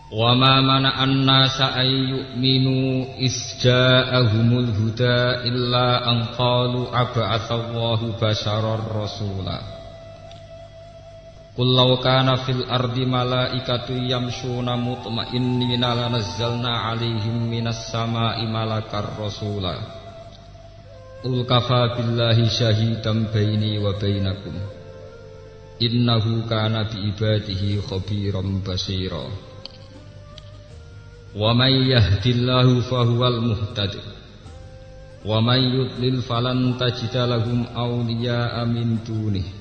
Wa ma mana'an nasa ay yu'minu isja'ahumul huda illa an qalu ab'atsallahu basharar rasula. Qul law kana fil ardi malaikatu yamshuna mutma'innina lanazzalna 'alaihim minas sama'i malakar rasula. Qul kafa billahi syahidan baini wa bainakum. Innahu kana bi ibadihi khabiran basira. Wa may yahdillahu fahuwal muhtadi wa may yudlil falan tajida lahum awliya'a min dunihi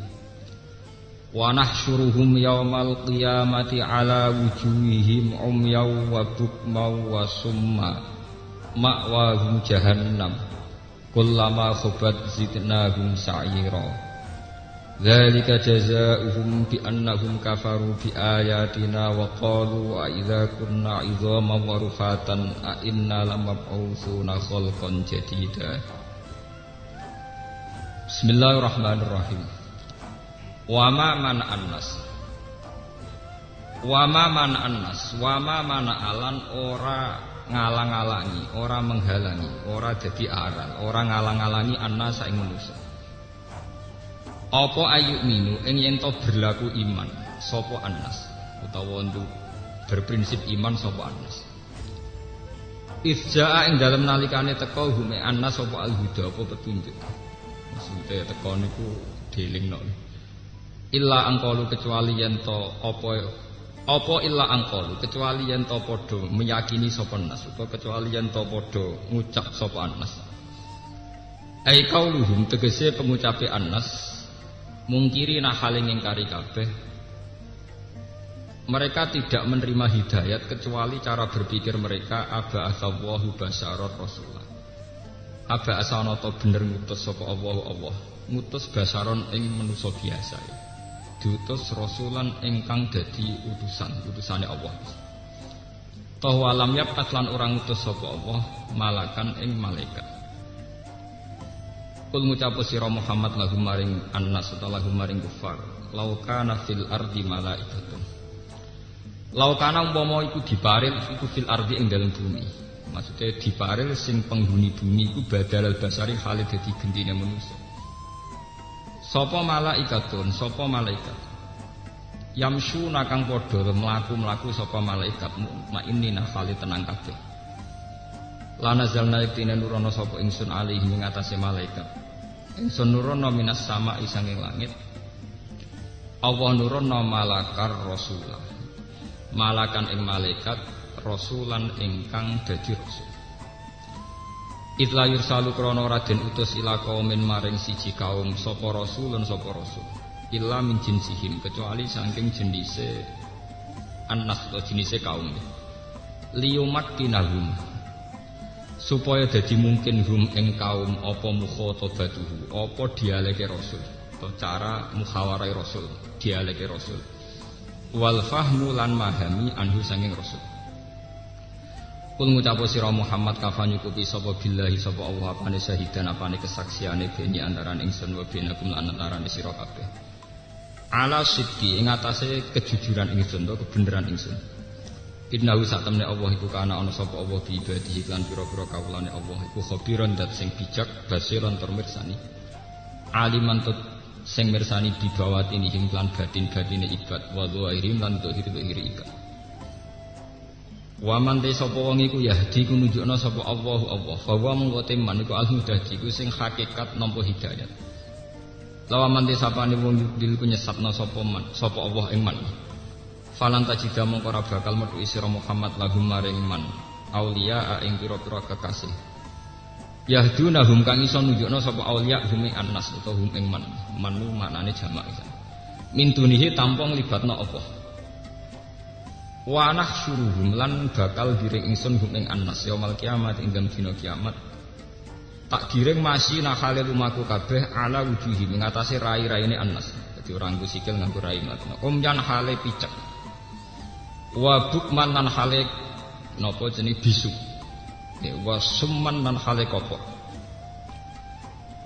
wa nahsyuruhum yawmal qiyamati ala wujuhihim umyaw wa bukmaw wa summa ma'wahum jahannam kullama khabat zidnahum sa'ira. Dzalika jazaa'uhum bi annahum kafaru bi ayatina wa qalu a idza kunna 'idhaman wa rufatan a inna lamab'utsuna khalqan jadida. Bismillahirrahmanirrahim. Wa ma mana'an nas. Wa ma mana'an nas, wa ma mana'alan ora ngalang-alangi, ora menghalangi, ora dadi aran, ora ngalang-alangi annas ing manusa. Apa ayu minu ing yen to berlaku iman sapa annas utawa untuk berprinsip iman sapa annas. Izjaa ing dalem nalikane teka hume annas sapa al-huda apa petunjuk. Maksude teka niku dilingno. Illa angkalu kecuali yen to apa illa angkalu kecuali yen to padha meyakini sapa annas utawa kecuali yen to padha ngucap sapa annas. Ai kauluhum tegese pengucape annas mungkiri nahaling ingkari kabeh. Mereka tidak menerima hidayat kecuali cara berpikir mereka aba'atsallahu basyarar rasulullah. Aba'asana ta bener ngutus sapa Allah ngutus basyaron ing manusa biasa. Diutus rasulan ingkang dadi utusane Allah. Toh walam yap aslan orang ngutus sapa Allah malakan ing malaikat. Kul ngucap sira Muhammad lahum maring annas utawa lahum maring kufar law kana fil ardi malaikatun. Law kana umpama iku diparil iku fil ardi ing dalem bumi. Maksudnya diparil sing penghuni bumi iku badal basari hale dadi gendine manusa. Sapa malaikatun, sapa malaikat. Yamsu nakang padha mlaku-mlaku sapa malaikat mukmainina hale tenang kabeh. Lana zalna iktine nurono sapa ingsun alih ing atase malaikat. Ingsun nurono minas sama isanging langit. Allah nurono malakar rasulah. Malakan ing malaikat rasulan ingkang dadi rasul. Idla yursalu krana raden utus ila kaumin maring siji kaum sapa rasulun sapa rasul. Illa min jinsihim kecuali saking jenise annas atau jenise kaum. Liyumat kinahum supaya dadi mungkin hum ing kaum apa mukhatabatuhu apa dialeke rasul atau cara muhawarai rasul dialeke rasul wal fahmu lan mahami anhu sanging rasul. Kul ngucap sira Muhammad kafan nyukupi sapa billahi sapa Allah apane syahidan apane kesaksiane beni antaran ingsun wa benakum lan antarane sira kabeh ala sidqi ing atase kejujuran ingsun to kebenaran ingsun. Innahu satamne Allah iku kana ana sapa Allah bi ibadihi lan pira-pira kawulane Allah iku khabiran dat sing bijak basiran tur mirsani aliman tut sing mirsani dibawatini ing lan batin-batine ibad wa dhairim lan dhahir-dhahir ibad. Wa man te sapa wong iku yahdi ku nunjukna sapa Allah fa wa mung teman iku al-hudadi iku sing hakikat nampa hidayat. Lawa man te sapane wong dil ku nyesatna sapa Allah ing man. Falan tajida mongko ora bakal metu sira Muhammad lahum maring man auliya ing pira-pira kekasih. Yahdunahum kang iso nunjukna sapa auliya hum ing annas utawa hum ing man. Manu maknane jamak. Min dunihi tampung libatna apa? Wa nahsyuruhum lan bakal giring ingsun hum ing annas yaumul kiamat ing dalem dina kiamat. Tak giring masih nakhale lumaku kabeh ala wujuhi ing atase rai-raine annas. Dadi ora nggo sikil nganggo rai mlatna. Yan hale picek. Wa bukman lan hale napa jenenge bisu. Wa summan lan hale kopok.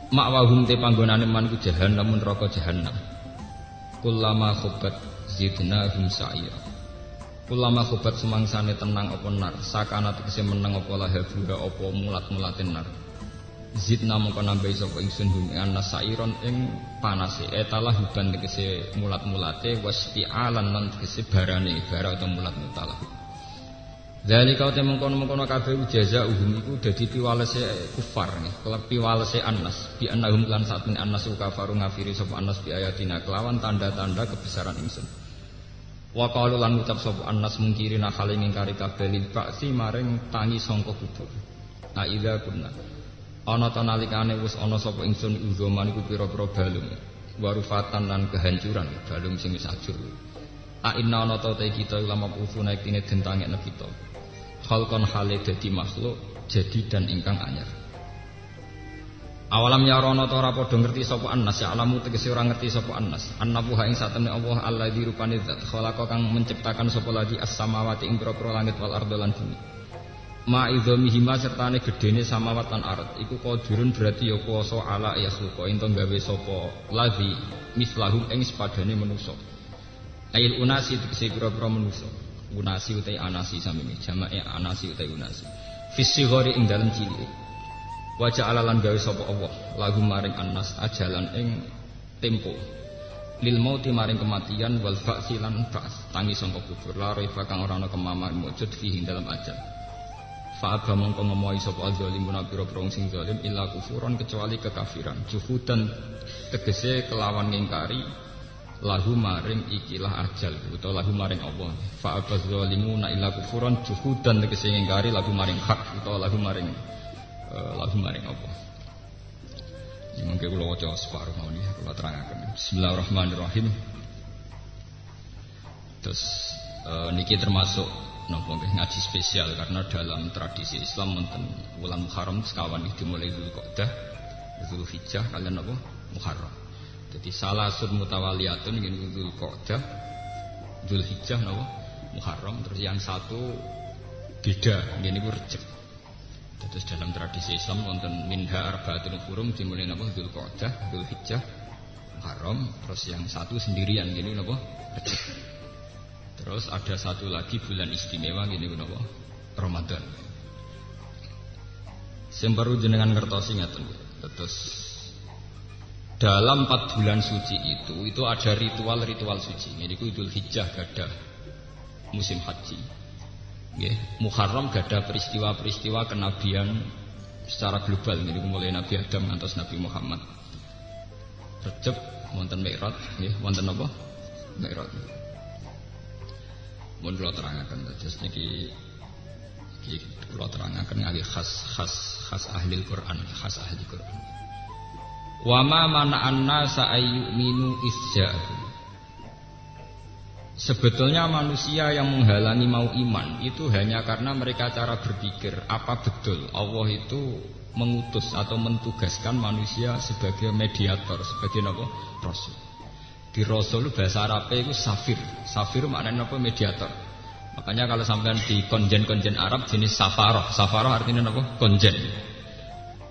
Makwahum te panggonane man ku jahannam neraka jahannam. Kullama khabat zidnahum sa'ira. Ulama khobat semangsane tenang apa nar, sakana tegese meneng apa lahabuha apa mulat-mulatin nar. Zidna mongko nambahi sapa ingsun hum anas sairon ing panase etalah huban tegese mulat-mulate wasti'alan lan tegese barane bara atau mulat-mutalah. Dzalika te mengkono-mengkono kabeh jazaa'uhum iku dadi piwalese kufar nggih, kelep piwalese anas bi annahum lan satune anas kafaru ngafiri sapa anas bi ayatina kelawan tanda-tanda kebesaran ingsun. Wa qalu lan ucap sapa anas mungkirina hale ngingkari kabeh lil ba'si maring tangi sangka kubur. Aidza kunna ana ta nalikane wis ana sapa ingsun uzoman iku pira-pira balung warufatan lan kehancuran balung sing wis ajur. A inna ana ta kita ulama usuna iktine den tangekna kita. Khalqan hale dadi makhluk jadi dan ingkang anyar. Awalam yarono ta ora padha ngerti sapa Anas ya alamu tegese ora ngerti sapa Anas annahu ing satene Allah alladzi rupane zat khalaqa kang menciptakan sapa lagi as-samawati ing pira-pira langit wal ardo lan bumi ma idzamihima sertane gedene samawat lan ard iku qadirun berarti ya kuwasa ala yakhluqa ento gawe sapa lagi mislahum ing sepadane manusa ail unasi tegese pira-pira manusa unasi utai anasi samene jamae anasi utai unasi fisighari ing dalem cilik wajah alalan gawe sapa Allah lagu maring anas ajalan ing tempo lil mauti maring kematian wal ba'si lan ba's tangi sangka kubur la raifa kang ora ana kemaman mujud fihi dalam ajal fa aba mongko ngomohi sapa zalimun pira-pira sing zalim illa kufuran kecuali kekafiran juhudan tegese kelawan ngingkari lahu maring ikilah ajal utawa lahu maring Allah fa aba zalimuna illa kufuran juhudan tegese ngingkari lahu maring hak utawa lahu maring Allah. Ini mungkin kalau wajah separuh mau nih, kalau terangkan. Bismillahirrahmanirrahim. Terus niki termasuk nopo ngaji spesial karena dalam tradisi Islam wonten wulan Muharram sekawan dimulai Dzulqa'dah, Dzulhijjah kalian nopo Muharram. Jadi salasun mutawaliyatun ngene Dzulqa'dah, Dzulhijjah nopo Muharram terus yang satu beda ngene iku Rejab. Terus dalam tradisi Islam wonten minha arba'atul hurum dimulai napa Dzulqa'dah, Dzulhijjah, Muharram, terus yang satu sendirian gini napa Rejab. Terus ada satu lagi bulan istimewa gini napa Ramadan. Sing baru jenengan ngertosi ngaten. Terus dalam 4 bulan suci itu ada ritual-ritual suci. Niku Dzulhijjah gadah musim haji. Muharram gada peristiwa-peristiwa kenabian secara global ini mulai Nabi Adam ngantos Nabi Muhammad. Rejab wonten Mi'raj nggih wonten apa? Mi'raj. Mun kula terangaken terus niki kula terangaken ngali khas ahli Quran, khas ahli Quran. Wa ma mana'an nasa ayyuminu isja'u. Sebetulnya manusia yang menghalangi mau iman itu hanya karena mereka cara berpikir apa betul Allah itu mengutus atau mentugaskan manusia sebagai mediator, sebagai apa? Rasul. Di Rasul bahasa Arabnya itu safir. Safir maknanya apa? Mediator. Makanya kalau sampean di konjen-konjen Arab jenis safaroh. Safaroh artinya apa? Konjen.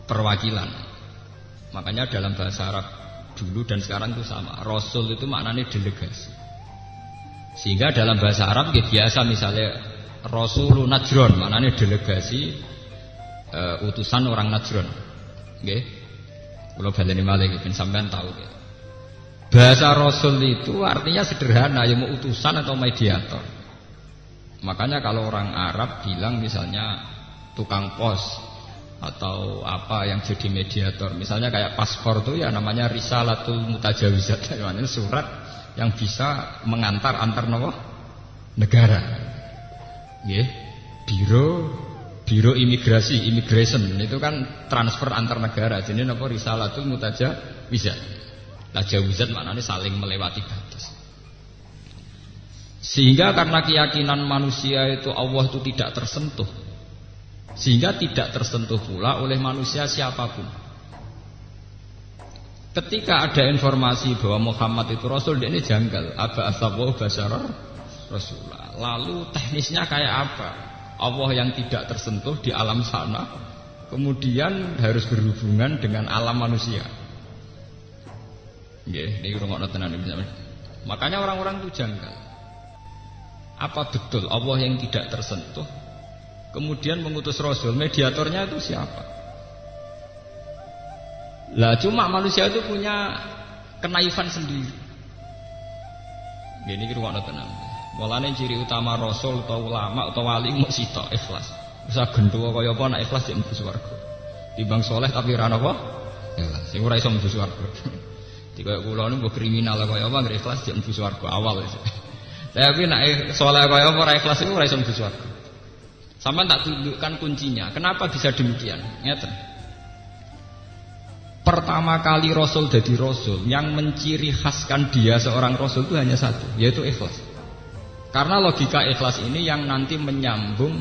Perwakilan. Makanya dalam bahasa Arab dulu dan sekarang itu sama. Rasul itu maknanya delegasi. Sehingga dalam bahasa Arab biasa misalnya Rasulun Najron maknanya delegasi utusan orang Najron. Nggih. Kula baleni malih ben sampean tahu ya. Bahasa Rasul itu artinya sederhana ya mau utusan atau mediator. Makanya kalau orang Arab bilang misalnya tukang pos atau apa yang jadi mediator, misalnya kayak paspor itu ya namanya risalatul mutajawizat, namanya surat yang bisa mengantar antar negara. Nggih. Biro immigration itu kan transfer antar negara. Jadi napa risalatul mutajawizat. Tajawizat maknanya saling melewati batas. Sehingga karena keyakinan manusia itu Allah itu tidak tersentuh, sehingga tidak tersentuh pula oleh manusia siapapun. Ketika ada informasi bahwa Muhammad itu Rasul, dia ini janggal. Aba asabwa basyara Rasulullah. Lalu teknisnya kayak apa? Allah yang tidak tersentuh di alam sana, kemudian harus berhubungan dengan alam manusia. Nggih, ini rungokno tenan. Makanya orang-orang itu janggal. Apa betul Allah yang tidak tersentuh kemudian mengutus Rasul? Mediatornya itu siapa? Lah cuma manusia itu punya kenaifan sendiri. Gini kira ana tenan. Mulane ciri utama Rasul atau ulama atau wali mung sitok ikhlas. Bisa gendho kaya apa nek ikhlas yen mlebu swarga. Timbang soleh tapi ora napa? Ikhlas. Sing ora iso mlebu swarga. Dikaya kula niku mbok kriminal kaya apa nggih ikhlas yen mlebu swarga awal. Tapi nek soleh kaya apa ora ikhlas iku ora iso mlebu swarga. Sampeyan tak tunjukkan kuncinya. Kenapa bisa demikian? Ngeten. Pertama kali Rasul jadi Rasul, yang menciri khaskan dia seorang Rasul itu hanya satu, yaitu ikhlas. Karena logika ikhlas ini yang nanti menyambung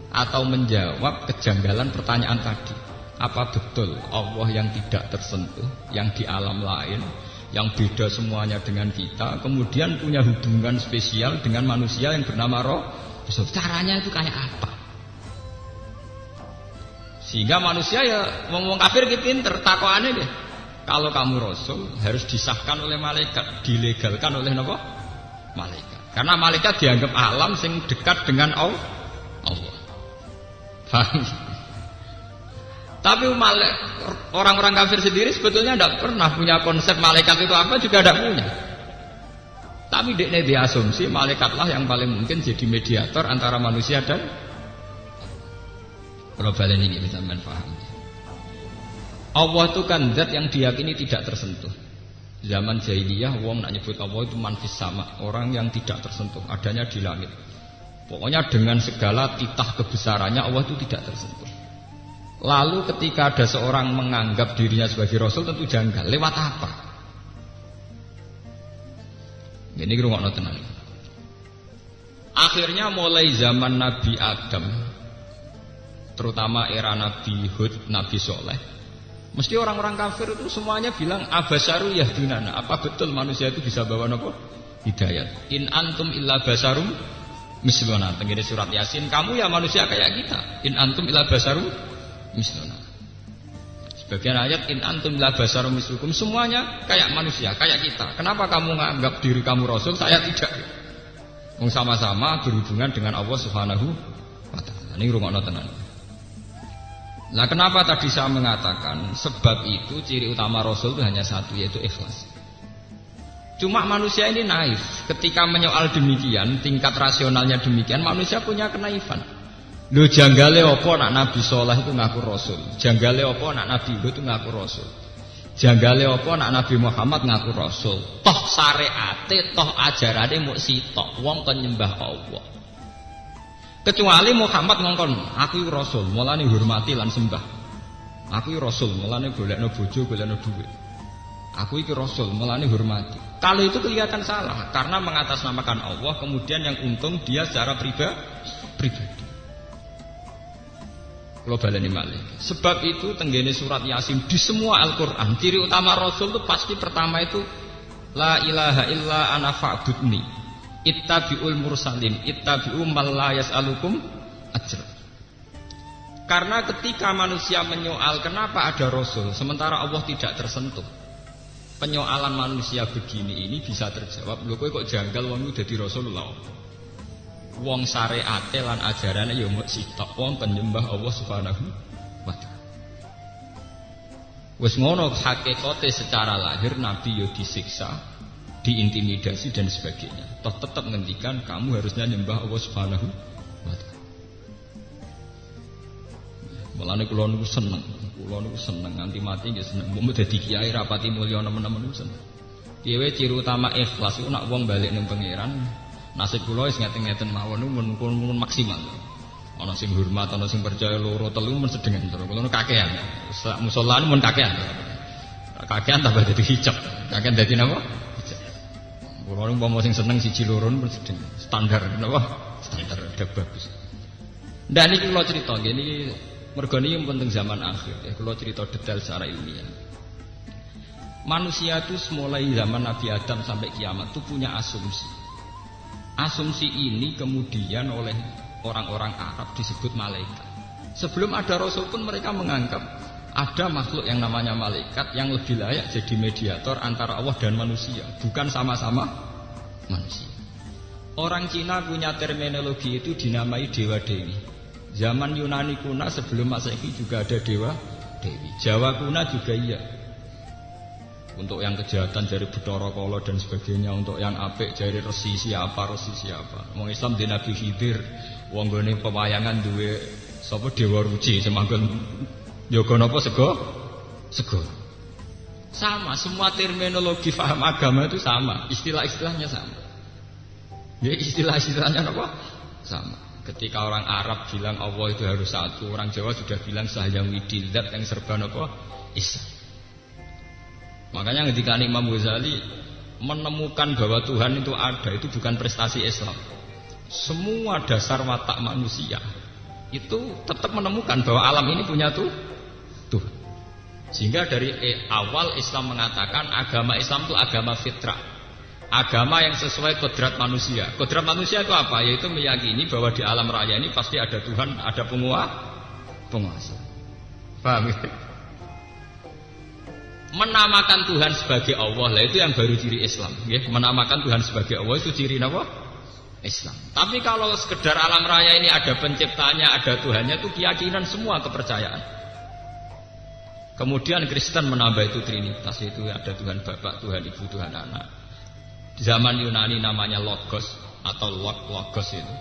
atau menjawab kejanggalan pertanyaan tadi. Apa betul Allah yang tidak tersentuh, yang di alam lain, yang beda semuanya dengan kita, kemudian punya hubungan spesial dengan manusia yang bernama Rasul? Caranya itu kayak apa? Sehingga manusia ya ngomong kafir ki pinter, takoane deh. Kalau kamu Rasul harus disahkan oleh malaikat, dilegalkan oleh napa? Malaikat. Karena malaikat dianggap alam sing dekat dengan Allah. Paham? Tapi orang-orang kafir sendiri sebetulnya tidak pernah punya konsep malaikat itu apa, juga tidak punya. Tapi dekne diasumsi malaikatlah yang paling mungkin jadi mediator antara manusia dan kalau balen ini bisa paham. Allah itu kan zat yang diyakini tidak tersentuh. Zaman jahiliyah wong nak nyebut Allah itu manfis sama, orang yang tidak tersentuh, adanya di langit. Pokoknya dengan segala titah kebesarannya Allah itu tidak tersentuh. Lalu ketika ada seorang menganggap dirinya sebagai Rasul tentu janggal. Lewat apa? Ini ngrungokno tenan. Akhirnya mulai zaman Nabi Adam, terutama era Nabi Hud, Nabi Soleh, mesti orang-orang kafir itu semuanya bilang abasaru yahdunana. Apa betul manusia itu bisa bawa nopo? Hidayat. In antum illa basarum misluna. Tengene surat Yasin, kamu ya manusia kayak kita. In antum illa basarum misluna. Sebagian ayat in antum illa basarum mislukum, semuanya kayak manusia, kayak kita. Kenapa kamu menganggap diri kamu Rasul, saya tidak? Sama-sama berhubungan dengan Allah Subhanahu wa taala. Ini rungokno tenan. Nah, kenapa tadi saya mengatakan sebab itu ciri utama Rasul itu hanya satu, yaitu ikhlas. Cuma manusia ini naif. Ketika menyoal demikian, tingkat rasionalnya demikian, manusia punya kenaifan. Lho janggale apa nak Nabi Soleh itu ngaku Rasul? Janggale apa nak Nabi Hud itu ngaku Rasul? Janggale apa nak Nabi Muhammad ngaku Rasul? Toh syariate, toh ajarane muk sitok, wong kon nyembah Allah. Kecuali Muhammad ngongkon, aku Rasul, mulane hormati lan sembah. Aku Rasul, mulane golekno bojo, golekno duit. Aku iki Rasul, mulane hormati. Kalau itu kelihatan salah, karena mengatasnamakan Allah, kemudian yang untung dia secara pribadi. Kalau baleni malih. Sebab itu tenggene surat Yasin di semua Al-Qur'an, ciri utama Rasul itu pasti pertama itu la ilaha illa ana fa'budni. Ittabi'ul mursalin, ittabi'u man la yas'alukum ajr. Karena ketika manusia menyoal kenapa ada Rasul sementara Allah tidak tersentuh, penyoalan manusia begini ini bisa terjawab. Lho kowe kok janggal wong dadi Rasulullah? Wong syariate lan ajarane ya mung sitok, wong penyembah Allah Subhanahu wa taala. Wis ngono hakikate secara lahir Nabi ya disiksa, diintimidasi dan sebagainya. Toh tetap ngendikan kamu harusnya nyembah Allah Subhanahu wa taala. Mulane kula niku seneng, nganti mati nggih seneng. Mbok dadi kiai rapati mulya nemen-nemen seneng. Dhewe ciri utama ikhlas iku nak wong balik ning pangeran, nasib kula wis ngeten-ngeten mawon mun maksimal. Ana sing hormat, ana sing percaya loro telu men sedengan terus. Kula kakean. Musala mun kakean. Kakean tambah dadi hijab. Kakean dadi napa? Kula umpama sing seneng siji loro pun sedeng. Standar napa? Standar udah bagus. Ndak niki kula crita nggih niki mergo niki penting zaman akhir ya. Kula cerita detail secara ilmiah. Manusia itu mulai zaman Nabi Adam sampai kiamat itu punya asumsi. Asumsi ini kemudian oleh orang-orang Arab disebut malaikat. Sebelum ada Rasul pun mereka menganggap ada makhluk yang namanya malaikat yang lebih layak jadi mediator antara Allah dan manusia, bukan sama-sama manusia. Orang Cina punya terminologi itu dinamai dewa dewi. Zaman Yunani kuna sebelum Masehi juga ada dewa dewi. Jawa kuna juga iya. Untuk yang kejahatan jari Bathara Kala dan sebagainya, untuk yang apik jari resi siapa. Wong Islam di Nabi Khidir, wong gone pewayangan duwe sapa dewa ruci semanggon yoga napa sego. Sama, semua terminologi paham agama itu sama, istilah-istilahnya sama. Ya istilah-istilahnya apa? Sama. Ketika orang Arab bilang Allah itu harus satu, orang Jawa sudah bilang sahyang widil, zat yang serba apa? Isa. Makanya ketika Imam Ghazali menemukan bahwa Tuhan itu ada, itu bukan prestasi Islam. Semua dasar watak manusia itu tetap menemukan bahwa alam ini punya Tuhan. Sehingga dari awal Islam mengatakan agama Islam itu agama fitrah, agama yang sesuai kodrat manusia. Kodrat manusia itu apa? Yaitu meyakini bahwa di alam raya ini pasti ada Tuhan, ada penguasa. Paham ya? Menamakan Tuhan sebagai Allah, lah itu yang baru ciri Islam. Ya? Menamakan Tuhan sebagai Allah itu ciri apa? Islam. Tapi kalau sekedar alam raya ini ada penciptanya, ada Tuhannya, itu keyakinan semua, kepercayaan. Kemudian Kristen menambah itu Trinitas, itu ada Tuhan Bapa, Tuhan Ibu, Tuhan Anak. Di zaman Yunani namanya Logos atau Logos itu.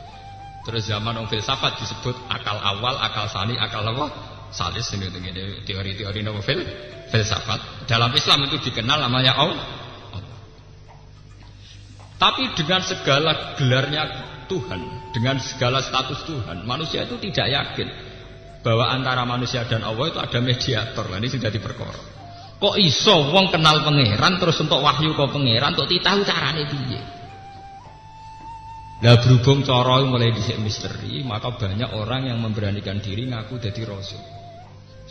Terus zaman orang filsafat disebut akal awal, akal sani, akal apa? Salis ini teori-teori novel filsafat. Dalam Islam itu dikenal namanya Allah. Tapi dengan segala gelarnya Tuhan, dengan segala status Tuhan, manusia itu tidak yakin bahwa antara manusia dan Allah itu ada mediator. Nah, ini sudah diperkara. Kok iso wong kenal pangeran terus untuk wahyu ke pangeran untuk ditahu carane piye? Nah, berhubung cara mulai dhisik misteri, maka banyak orang yang memberanikan diri ngaku jadi rasul.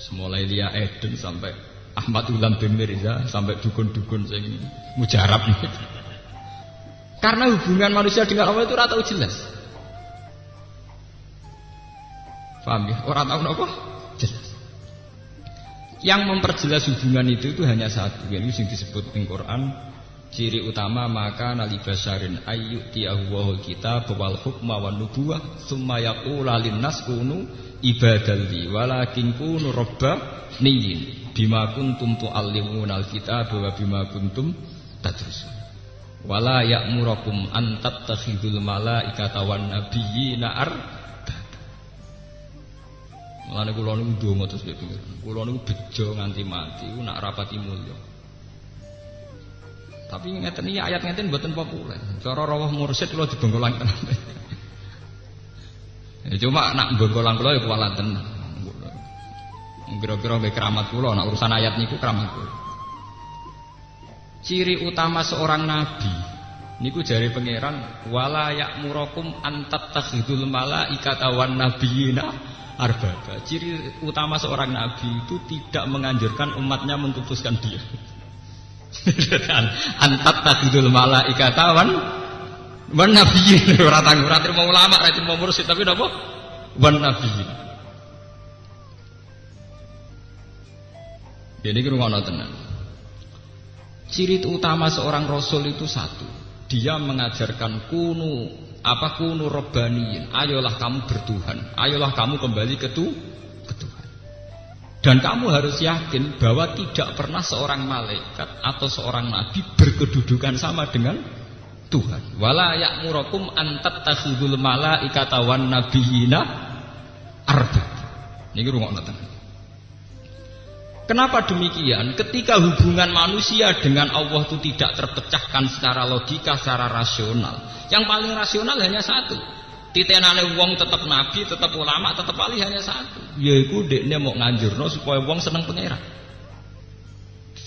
Semulai Lia Eden sampai Ahmad Ulam bin Mirza sampai dukun-dukun sing mujarab ini. Karena hubungan manusia dengan Allah itu ora tahu jelas. Paham ya? Orang tahu apa? Jelas. Yang memperjelas hubungan itu hanya satu, yaitu yang disebut di Quran. Ciri utama maka nalibasyarin ayyutiyahu wahul kitab wal hukma wan nubuwah summa yaqula linnas kunu ibadalli walakin kunu rabbaniyin bima kuntum tu'allimunal kitab wa bima kuntum tadrusun wala ya'murakum an tattakhidul malaikata wan nabiyyina Mulane kula niku ndonga terus nek pengen. Kula niku bejo nganti mati nak rapati mulya. Tapi ngeten iki ayat ngeten mboten populer. Cara rawuh mursyid kula dibengkolang tenan. Ya cuma nak bengkolang kula ya kuwalat tenan. Kira-kira mbek keramat kula nak urusan ayat niku keramat kula. Ciri utama seorang nabi niku jare pangeran wala ya'murakum an tattakhidul malaikata wan nabiyyina arbaba. Ciri utama seorang nabi itu tidak menganjurkan umatnya mengkuduskan dia. Antat takidul malaikata wan nabiyyin. Ora terima ulama, ora terima mursyid, tapi napa? Wan nabiyyin. Jadi ngrungokno tenan. Ciri utama seorang rasul itu satu. Dia mengajarkan kunu rabbaniyin. Ayolah kamu bertuhan. Ayolah kamu kembali ke Tuhan. Dan kamu harus yakin bahwa tidak pernah seorang malaikat atau seorang nabi berkedudukan sama dengan Tuhan. Wala ya'murakum an tattakhidul malaikata wan nabiyyina arbab. Niki rungokno tenan. Kenapa demikian? Ketika hubungan manusia dengan Allah itu tidak terpecahkan secara logika, secara rasional. Yang paling rasional hanya satu. Titenane wong tetap nabi, tetap ulama, tetap wali hanya satu. Yaiku dekne mau nganjurno supaya wong seneng pangeran.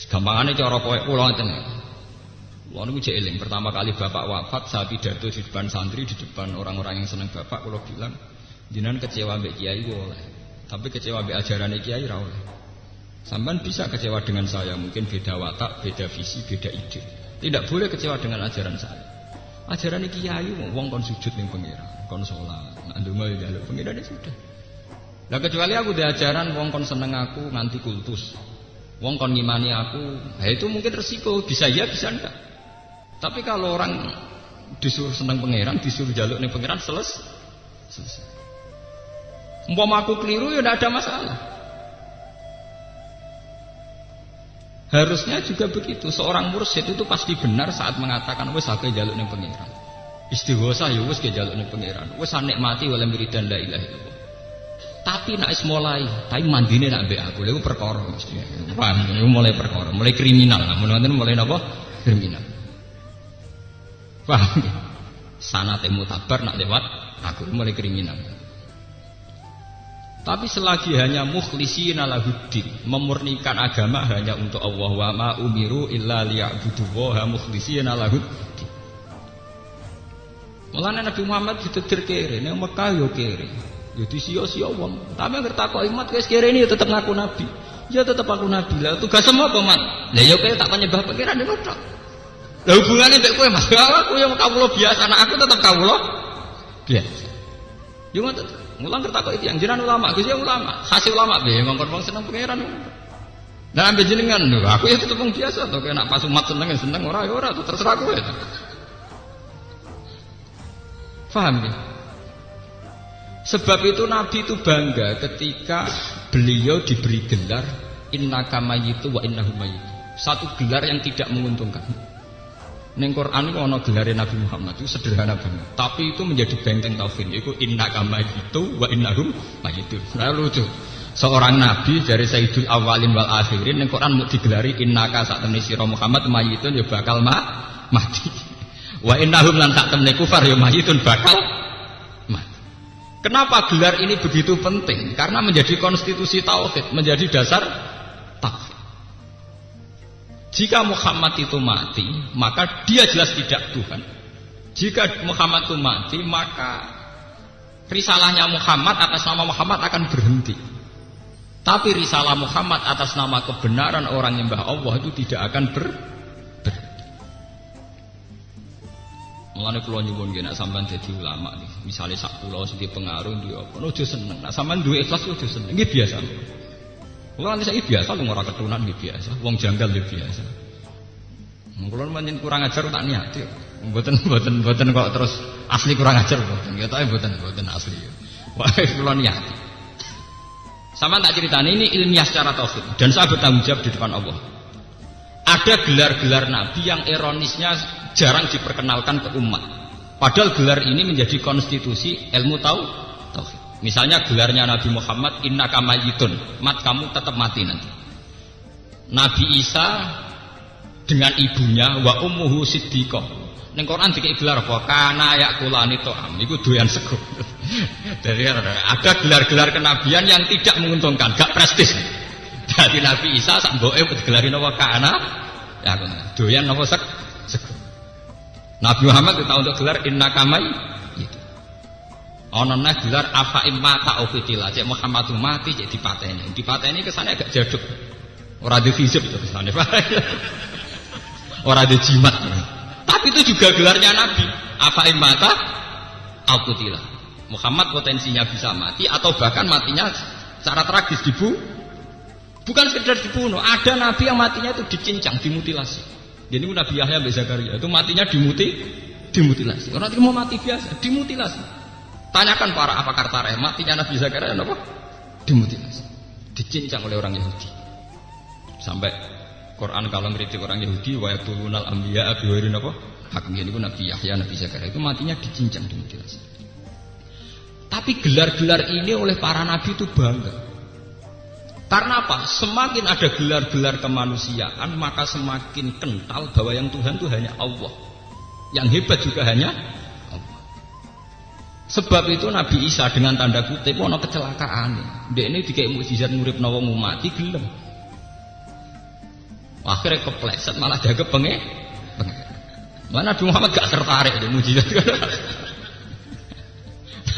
Gampangane cara kowe kula ngeten. Kula niku jek eling pertama kali bapak wafat, saya pidato di depan santri, di depan orang-orang yang seneng bapak, kula bilang, jenengan kecewa mbek kiai boleh. Tapi kecewa mbek ajarane kiai ra oleh. Sampean bisa kecewa dengan saya, mungkin beda watak, beda visi, beda ide. Tidak boleh kecewa dengan ajaran saya. Ajaran kiai wong kon sujud ning pangeran, kon salat, nak ndonga ya njaluk pangeran sudah. Lah kecuali aku di ajaran wong kon seneng aku nganti kultus. Wong kon ngimani aku, itu mungkin resiko, bisa ya bisa enggak. Tapi kalau orang disuruh seneng pangeran, disuruh jaluk ning pangeran selesai. Umpama aku keliru ya tidak ada masalah. Harusnya juga begitu. Seorang mursyid itu pasti benar saat mengatakan wis aku jaluk ning pangeran. Istighosah ya wis ke jaluk ning pangeran. Wis nikmati wala wiridan la ilaha illallah. Tapi nek mulai, tapi mandine nak mbek aku, lha iku perkara mesti. Paham, iku mulai perkara, mulai kriminal. Namun wonten mulai napa? Kriminal. Paham? Sanate mutabar nak lewat aku mulai kriminal. Tapi selagi hanya mukhlisina lahuddin, memurnikan agama hanya untuk Allah, wa ma umiru illa liya'budullaha mukhlisina lahuddin. Mulane Nabi Muhammad ditetir kere, ning Mekah yo kere. Ya disia-sia wong. Tapi ngerti kok imat wis kere ini ya tetep ngaku nabi. Ya tetep aku nabi. Lah tugasmu apa, Man? Lah ya kowe tak penyembah pangeran ngono tok. Lah hubungane mbek kowe, Mas. Aku yang kawula biasa, anak aku tetep kawula biasa. Yo ngoten. Mulang ngerti kok iki anjuran ulama, Gus ya ulama. Hasil ulama piye ngongkon wong seneng pangeran. Nah ambek jenengan lho, aku ya tetep wong biasa to, kena pas umat seneng ya seneng, ora ya ora, terserah kowe. Paham ya? Sebab itu Nabi itu bangga ketika beliau diberi gelar innaka mayyitu wa innahu mayyitu. Satu gelar yang tidak menguntungkan. Ning Quran itu ana gelare Nabi Muhammad itu sederhana banget. Tapi itu menjadi benteng tauhid yaitu innaka mayyitu wa innahum mayyitu. Nah lucu. Seorang nabi dari Sayyidul Awwalin wal Akhirin ning Quran mau digelari innaka sak temne sira Muhammad mayyitun ya bakal mati. Wa innahum lan sak temne kufar ya mayyitun bakal mati. Kenapa gelar ini begitu penting? Karena menjadi konstitusi tauhid, menjadi dasar tauhid. Jika Muhammad itu mati, maka dia jelas tidak Tuhan. Jika Muhammad itu mati, maka risalahnya Muhammad atas nama Muhammad akan berhenti. Tapi risalah Muhammad atas nama kebenaran orang nyembah Allah itu tidak akan berhenti. Mulane kula nyuwun nggih nek sampean dadi ulama nggih, misale sak kula sing pengaruh duwe apa, ojo seneng. Nek sampean duwe ikhlas ojo seneng. Nggih biasa. Kula nanti saiki biasa lu ora ketunan nggih biasa, wong janggal nggih biasa. Kula menyen kurang ajar tak niati. Mboten kok terus asli kurang ajar mboten. Ketoke mboten asli. Wah, kula niati. Sampeyan tak critani ini ilmiah secara tauhid dan saya bertanggung jawab di depan Allah. Ada gelar-gelar nabi yang ironisnya jarang diperkenalkan ke umat. Padahal gelar ini menjadi konstitusi ilmu tauhid. Misalnya gelarnya Nabi Muhammad innaka mayyitun, mat kamu tetap mati nanti. Nabi Isa dengan ibunya wa ummuhu siddiqah. Ning Quran dikek gelar apa? Kana yakulani ta'am. Iku doyan sego. Dari ada gelar-gelar kenabian yang tidak menguntungkan, gak prestis. Jadi Nabi Isa sak mboke digelarin apa kana ya doyan apa sego. Nabi Muhammad kita untuk gelar innaka mayyitun. Ana neh gelar afa imma ta'ufitila. Cek Muhammad mati cek dipateni. Dipateni kesane agak jaduk. Ora di fisik to kesane. Ora di jimat. Tapi itu juga gelarnya Nabi. Afa imma ta'ufitila. Muhammad potensinya bisa mati atau bahkan matinya secara tragis bukan sekedar dibunuh. Ada nabi yang matinya itu dicincang, dimutilasi. Jadi Nabi Yahya bin Zakaria itu matinya dimutilasi. Orang itu mau mati biasa, dimutilasi. Tanyakan para apa kartare, matinya Nabi Zakaria apa? Dimutilasi. Dicincang oleh orang Yahudi. Sampai Quran kalau ngeritik orang Yahudi wa yaqtulunal anbiya bi ghairi apa? Haknya itu Nabi Yahya, Nabi Zakaria itu matinya dicincang, dimutilasi. Tapi gelar-gelar ini oleh para nabi itu bangga. Karena apa? Semakin ada gelar-gelar kemanusiaan, maka semakin kental bahwa yang Tuhan itu hanya Allah. Yang hebat juga hanya Allah. Sebab itu Nabi Isa dengan tanda kutip ono kecelakaan. Dia ini dikei mukjizat nguripno wong mati gelem. Akhirnya kepleset malah jaga pengen. Mana Nabi Muhammad gak tertarik dengan mukjizat.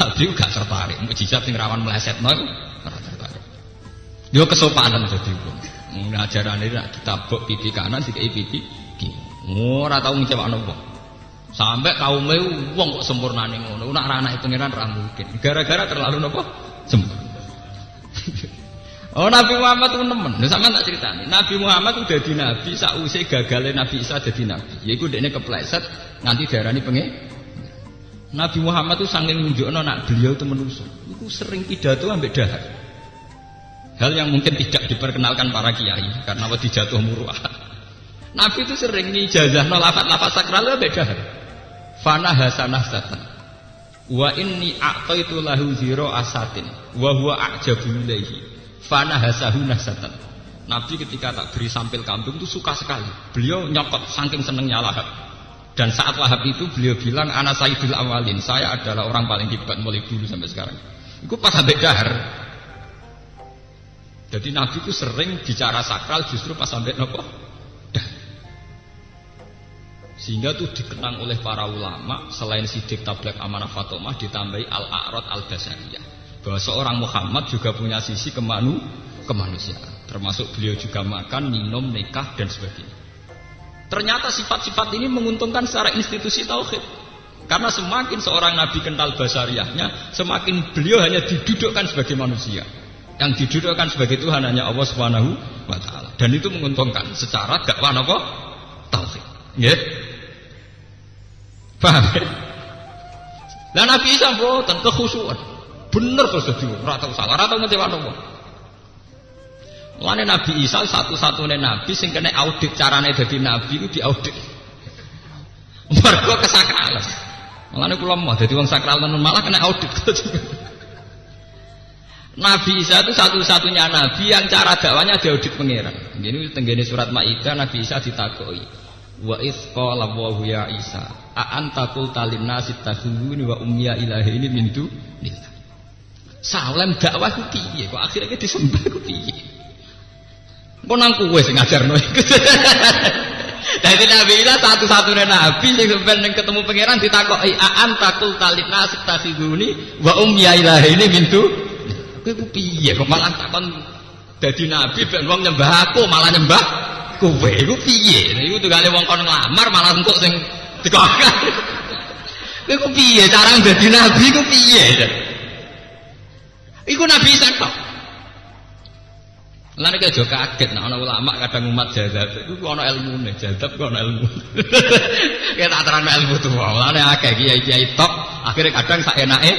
Nabi gak tertarik mukjizat sing rawan melesetno iku ora tertarik. Yo kesopanan dadi wong. Ajarane nek ditabok pipi kanan dikei pipi kiri. Ora tau ngecewakno wong. Sampai kaume wong kok sempurnane ngono. Nek ra anake pangeran ra mungkin. Gara-gara terlalu napa? Sempurna. Oh Nabi Muhammad itu nemen. Lha sampean tak critani. Nabi Muhammad itu dadi nabi sakwise gagale Nabi Isa dadi nabi. Yaiku dekne kepleset nganti diarani Nabi Muhammad itu saking nunjukno nak beliau itu manusa. Iku sering pidato ambek dahar. Hal yang mungkin tidak diperkenalkan para kiai karena wedi jatuh muruah. Nabi itu sering ngijazahno lafaz-lafaz sakral ambek dahar. Fana hasanah satan. Wa inni a'taitu lahu zira asatin wa huwa a'jabu ilaihi. Fana hasahu nasatan. Nabi ketika tak beri sampil kambing itu suka sekali. Beliau nyokot saking senengnya Lahab. Dan saat Lahab itu beliau bilang ana sayyidul awalin, saya adalah orang paling hebat mulai dulu sampai sekarang. Itu pas sampai dahar. Jadi Nabi itu sering bicara sakral justru pas sampai nopo. Sehingga itu dikenang oleh para ulama selain Siddiq Tablek Amanah Fatomah ditambahi Al-A'rad Al-Basariyah bahwa seorang Muhammad juga punya sisi kemanusiaan, termasuk beliau juga makan, minum, nikah dan sebagainya. Ternyata sifat-sifat ini menguntungkan secara institusi tauhid. Karena semakin seorang nabi kental basariyahnya, semakin beliau hanya didudukkan sebagai manusia. Yang didudukkan sebagai Tuhan hanya Allah Subhanahu wa taala. Dan itu menguntungkan secara dakwah apa? Tauhid. Nggih. Paham? Lah Nabi Isa mboten kekhusyuan. Bener terus dadi ora tau salah, ora tau ngecewa apa. Mulane Nabi Isa satu-satunya nabi sing kena audit carane dadi nabi itu diaudit. Mergo kesakralan. Mulane kula mau dadi wong sakral tenan malah kena audit. Nabi Isa itu satu-satunya nabi yang cara dakwanya diaudit pangeran. Ini tenggene surat Maidah Nabi Isa ditakoki. Wa iz qala Allahu ya Isa, a anta qulta lin-nasi takhuduni wa ummiya ilahi ini min dunillah. Salam dakwah ku piye kok akhirnya disembah ku piye? Kok nang kowe sing ngajarno iku. Dadi Nabi Isa satu-satunya nabi sing sampeyan ketemu pangeran ditakoki a anta qulta lin-nasi takhuduni wa ummiya ilahi ini min dunillah. Kowe ku piye kok malah takon dadi nabi ben wong nyembah aku malah nyembah kowe iku piye? Iku tugale wong kon nglamar malah engko sing dikokak. Kowe ku piye cara dadi nabi ku piye? Iku Nabi Isa kok. Lan iki aja kaget nek ana ulama kadang umat jazab iku ana ilmune, jazab kok ana ilmu. Ya tak terangno ilmu tuwa. Lan akeh kiai-kiai tok akhire kadang sak enake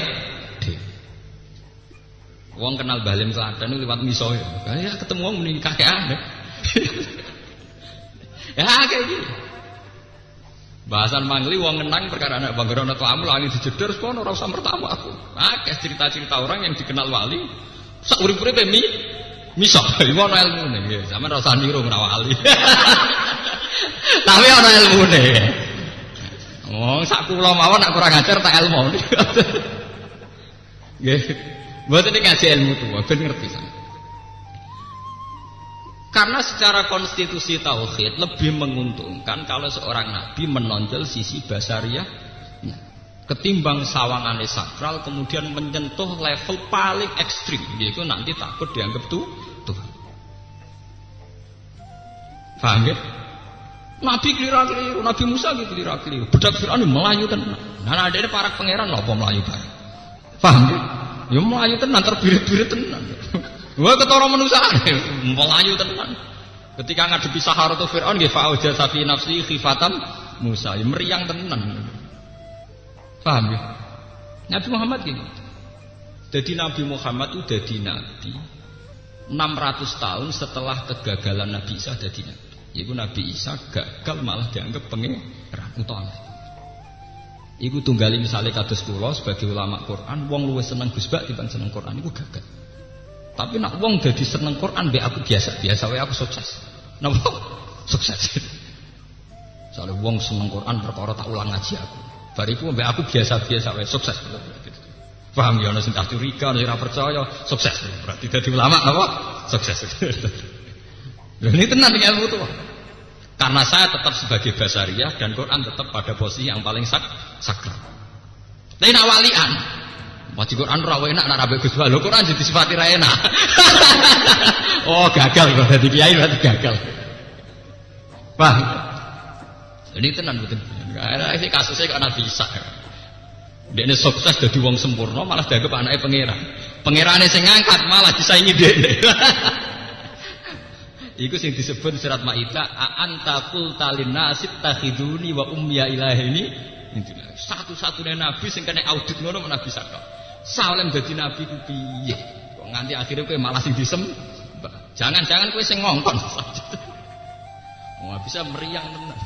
wong kenal Balim Klaten liwat miso ya ketemu wong muni kakean. Ya kayak gini. Bahasan mangli wong ngenang perkara anak bangga ana tamu langit dijedher kono ora usah mertamu aku. Akeh cerita-cerita orang yang dikenal wali sak urip-uripe miso iku ana ilmune nggih. Sampeyan ora usah niru ora wali. Tapi ana ilmune. Oh, sak kula mawon nek kurang ajar tak ilmu. Nggih. Mboten ngaji ilmu tuwa ben ngerti sampeyan. Karena secara konstitusi tauhid lebih menguntungkan kalau seorang nabi menonjol sisi basariyahnya ketimbang sawangane sakral kemudian menyentuh level paling ekstrim yaitu nanti takut dianggap Tuhan. Paham ya? Nabi keliru-keliru, Nabi Musa keliru-keliru. Budak Fir'aun melayu tenan. Nah adene para pangeran napa melayu bareng. Paham ya? Ya melayu tenan terbirit-birit tenan. Wah ketara manusia melayu tenan. Ketika ngadepi Saharatu Fir'aun nggih fa'auja safi nafsi khifatan Musa, ya meriang tenan. Paham ya? Nabi Muhammad gini. Jadi Nabi Muhammad itu jadi nabi 600 tahun setelah kegagalan Nabi Isa jadi nabi. Iku Nabi Isa gagal malah dianggap pangeran utawa. Iku tunggali misalnya kados kula sebagai ulama Quran, wong luwih seneng Gus Bak dibanding seneng Quran iku gagal. Tapi nak wong jadi seneng Quran be aku biasa wae aku sukses. Napa? Sukses. Soale wong seneng Quran perkara tak ulang ngaji aku. Bariku be aku biasa wae sukses. Paham ya ana sing tak curiga, ora percaya, sukses. Berarti dadi ulama napa? Sukses. Lha ini tenan iki ilmu tuh. Karena saya tetap sebagai basariyah dan Quran tetap pada posisi yang paling sakral. Tapi nak walian Maji Quran ora enak nek rabe Gus Bak. Lho Quran jadi sifati ra enak. Oh, gagal kok dadi kiai berarti gagal. Paham? Ini tenan mboten. Karena iki kasusnya kok Nabi Isa. Dekne sukses dadi wong sempurna malah dianggap anake pangeran. Pangerane sing ngangkat malah disaingi dekne. Iku sing disebut surat Maidah, anta qulta linnasi takhiduni wa ummiya ilahi. Satu-satunya nabi sing kena audit ngono Nabi Sakau. Salem dadi nabi ku piye? Kok nganti akhirnya kowe malah sing disembah. Jangan-jangan kowe sing ngongkon. Wah bisa meriang tenan.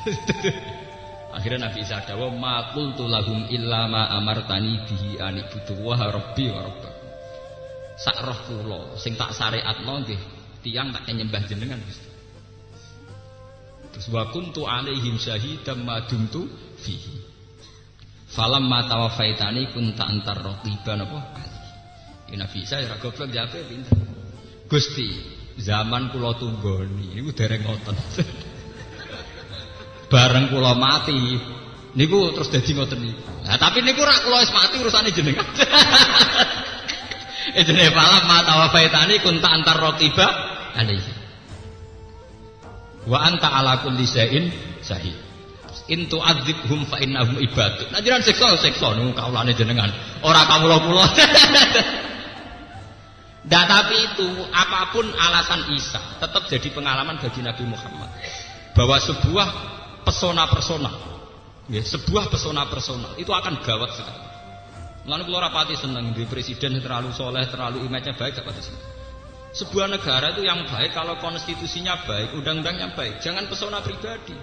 Akhirnya Nabi Isa dawa ma qultu lahum illa ma amartani bihi an ibudu wa rabbi wa rabbakum. Sak roh kula sing tak syariatno nggih tiyang tak nyembah jenengan Gusti. Terus wa kuntu alaihim syahidam ma dumtu fihi. Falam ma tawaffaitani kunta antar raqiban apa? Ya Nabi Isa ya goblok jape pinter. Gusti, zaman kula tunggoni niku dereng ngoten. Bareng kula mati niku terus dadi ngoten niku. Nah, tapi niku rak kula wis mati urusane jenengan. Jenenge falam ma tawaffaitani kunta antar raqiba alaihi. Wa anta ala kulli syai'in syahid. In tu'adzibhum fa innahum ibadun. Nah jenengan siksa niku kawulane jenengan. Ora kawula-kula. Nah, tapi itu apapun alasan Isa tetap jadi pengalaman bagi Nabi Muhammad bahwa sebuah pesona personal, ya, sebuah pesona personal itu akan gawat sekali. Lalu kalau rapati seneng di presiden terlalu soleh, terlalu image-nya baik, gak pasti. Sebuah negara itu yang baik kalau konstitusinya baik, undang-undangnya baik, jangan pesona pribadi.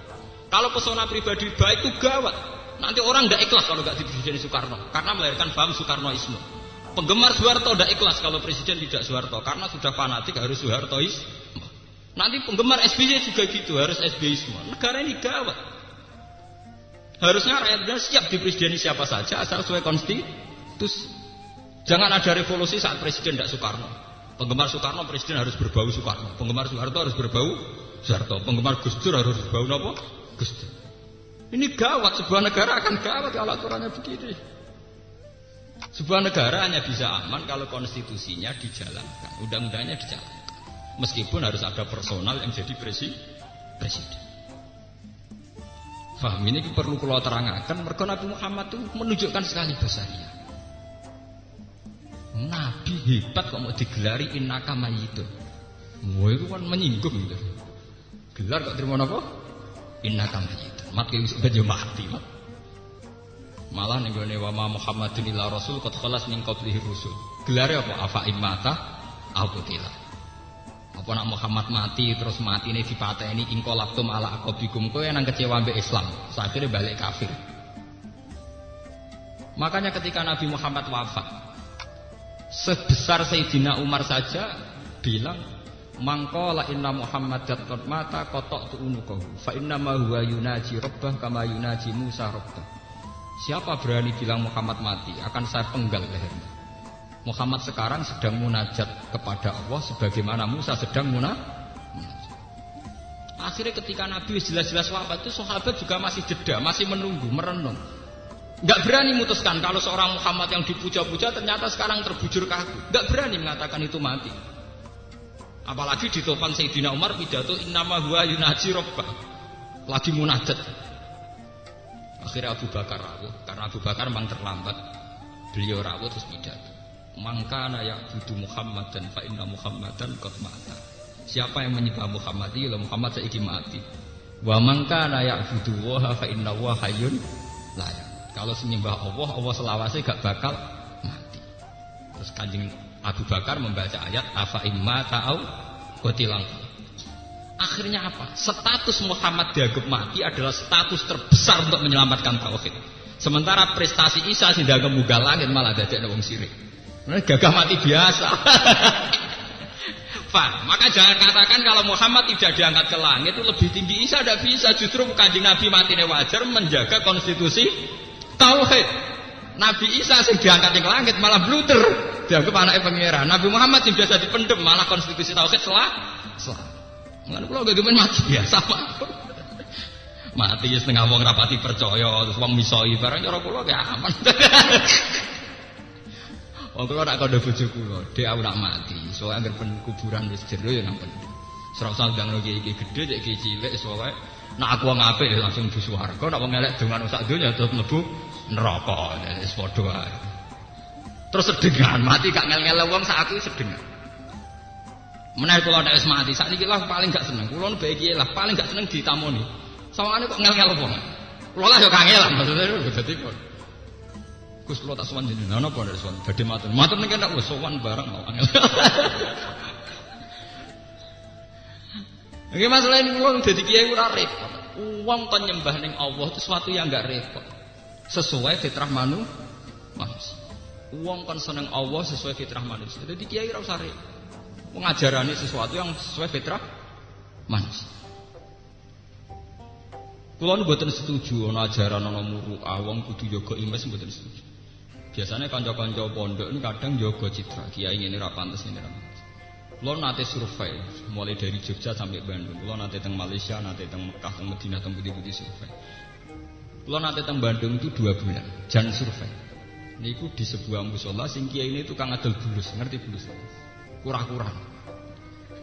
Kalau pesona pribadi baik itu gawat. Nanti orang tidak ikhlas kalau nggak di Presiden Soekarno, karena melahirkan paham Soekarnoisme. Penggemar Soeharto tidak ikhlas kalau presiden tidak Soeharto, karena sudah fanatik harus Soehartoisme. Nanti penggemar SBY juga gitu, harus SBYisme. Negara ini gawat. Harusnya rakyatnya siap dipresideni siapa saja asal sesuai konstitusi. Jangan ada revolusi saat presiden tidak Soekarno. Penggemar Soekarno presiden harus berbau Soekarno. Penggemar Soeharto harus berbau Soeharto. Penggemar Gus Dur harus berbau apa? Gus Dur. Ini gawat, sebuah negara akan gawat kalau aturannya begini. Sebuah negara hanya bisa aman kalau konstitusinya dijalankan, undang-undangnya dijalankan. Meskipun harus ada personal yang jadi presiden. Faham ini perlu kalau terangkan. Mereka Nabi Muhammad itu menunjukkan sekali basariah. Nabi hebat kok mau digelari innaka mayyitun. Wah itu kan menyinggung gitu. Gelar kok terima apa? Innaka mayyitun. Mati wis ben yo mati. Malah ning gone wa Muhammadun illa rasul qad khalas min qablihi rusul. Gelare apa? Afa immata aqutila. Apa nak Muhammad mati terus matine dipateni ingkolaktum ala aqabikum, kowe nang kecewa mbek Islam, akhirnya balik kafir. Makanya ketika Nabi Muhammad wafat, sebesar Sayyidina Umar saja bilang mangqala inna Muhammadan qad mata qata'tu unuqahu fa inna ma huwa yunaji rabbah kama yunaji Musa rabbah. Siapa berani bilang Muhammad mati, akan saya penggal lehernya. Muhammad sekarang sedang munajat kepada Allah sebagaimana Musa sedang munajat. Akhirnya ketika Nabi jelas-jelas wafat itu sahabat juga masih jeda, masih menunggu, merenung. Enggak berani memutuskan kalau seorang Muhammad yang dipuja-puja ternyata sekarang terbujur kaku. Enggak berani mengatakan itu mati. Apalagi di topan Sayyidina Umar pidato innama huwa yunaji rabbah. Lagi munajat. Akhirnya Abu Bakar rawuh, karena Abu Bakar memang terlambat. Beliau rawuh terus pidato. Mangkana ya'budu Muhammadan fa inna Muhammadan qad mata. Siapa yang menyembah Muhammad itu Muhammad saiki mati. Wa mangkana ya'budu wa fa inna wa hayyun la yamut. Kalau menyembah Allah, Allah selawase gak bakal mati. Terus Kanjeng Abu Bakar membaca ayat afa imma ta'au qutilang. Akhirnya apa? Status Muhammad dianggap mati adalah status terbesar untuk menyelamatkan tauhid. Sementara prestasi Isa sing dianggap munggah langit malah dadekne wong sirik. Nah, gagah mati biasa. Maka jangan katakan kalau Muhammad tidak diangkat ke langit itu lebih tinggi Isa, tidak bisa. Justru Kanjeng Nabi matine wajar menjaga konstitusi tauhid. Nabi Isa sing diangkat ke langit malah blunder, dianggap anaknya pangeran. Nabi Muhammad yang biasa dipendem malah konstitusi tauhid salah. Mulane kula gegemen mati biasa mawon. Mati setengah wong rapati percaya terus wong misoi barang cara kula ki aman. Wong kula nak kandha bojo kula, dhek aku nak mati, soalnya anggere pen kuburan wis jero ya nang pen. Ora usah ndangno iki gedhe cek iki cilik soalnya nak aku wong apik langsung mlebu swarga, nak wong elek dongan sak donya terus mlebu neraka wis padha wae. Terus sedengan mati gak ngel-ngel wong sak aku sedengan. Menawa kula nek wis mati sakniki lah paling gak seneng. Kula bae iki lah paling gak seneng ditamoni. Sawangane kok ngel-ngel wong. Kula lah yo kangelan maksudnya dadi kok. Gus kula tak sowan jenengan napa ndak sowan badhe matur. Matur niki nek wis sowan bareng mau angel. Iki masalah ini kula dadi kiai ora repot. Wong kon nyembah ning Allah itu sesuatu yang enggak repot. Sesuai fitrah manusia. Wong kon seneng Allah sesuai fitrah manusia. Dadi kiai ora usah repot. Pengajarane sesuatu yang sesuai fitrah manusia. Kula mboten setuju ana ajaran ana muru'ah wong kudu jaga imes mboten setuju. Biasanya kanca-kanca pondok ini kadang jaga citra kiai ngene ra pantes ngene ra pantes. Kula nate survei mulai dari Jogja sampai Bandung. Kula nate teng Malaysia, nate teng Mekah, teng Madinah, teng putih-putih survei. Kula nate teng Bandung itu 2 bulan, jan survei. Niku di sebuah musala sing kiai ini tukang adol bulus, ngerti bulus? Kura-kura.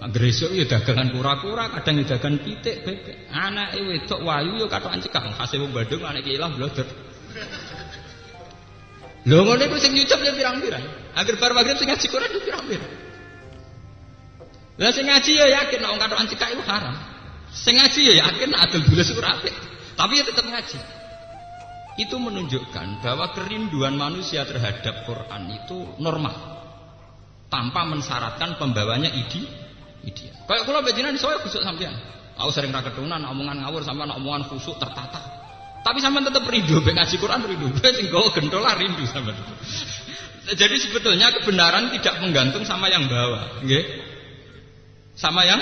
Anggere esuk ya dagangan kura-kura, kadang ya dagangan pitik, bebek. Anake wedok wayu ya katokan cekak, khase wong Bandung anake ilang bloder. Lho ngene ku sing nyucup ya pirang-pirang. Angger bar magrib sing ngaji Quran ya pirang-pirang. Lah sing ngaji ya yakin nek wong katokan cekak itu haram. Sing ngaji ya yakin nek adol bulus ora apik. Tapi ya tetap ngaji. Itu menunjukkan bahwa kerinduan manusia terhadap Quran itu normal. Tanpa mensyaratkan pembawanya ideal. Kayak kula bejinan saya khusuk sampean. Aku sering ra ketunan omongan ngawur sampean omongan khusuk tertata. Tapi sampean tetap rindu mek ngaji Quran rindu. Sing gawa gentola rindu sampean. Jadi sebetulnya kebenaran tidak menggantung sama yang bawa, nggih. Sama yang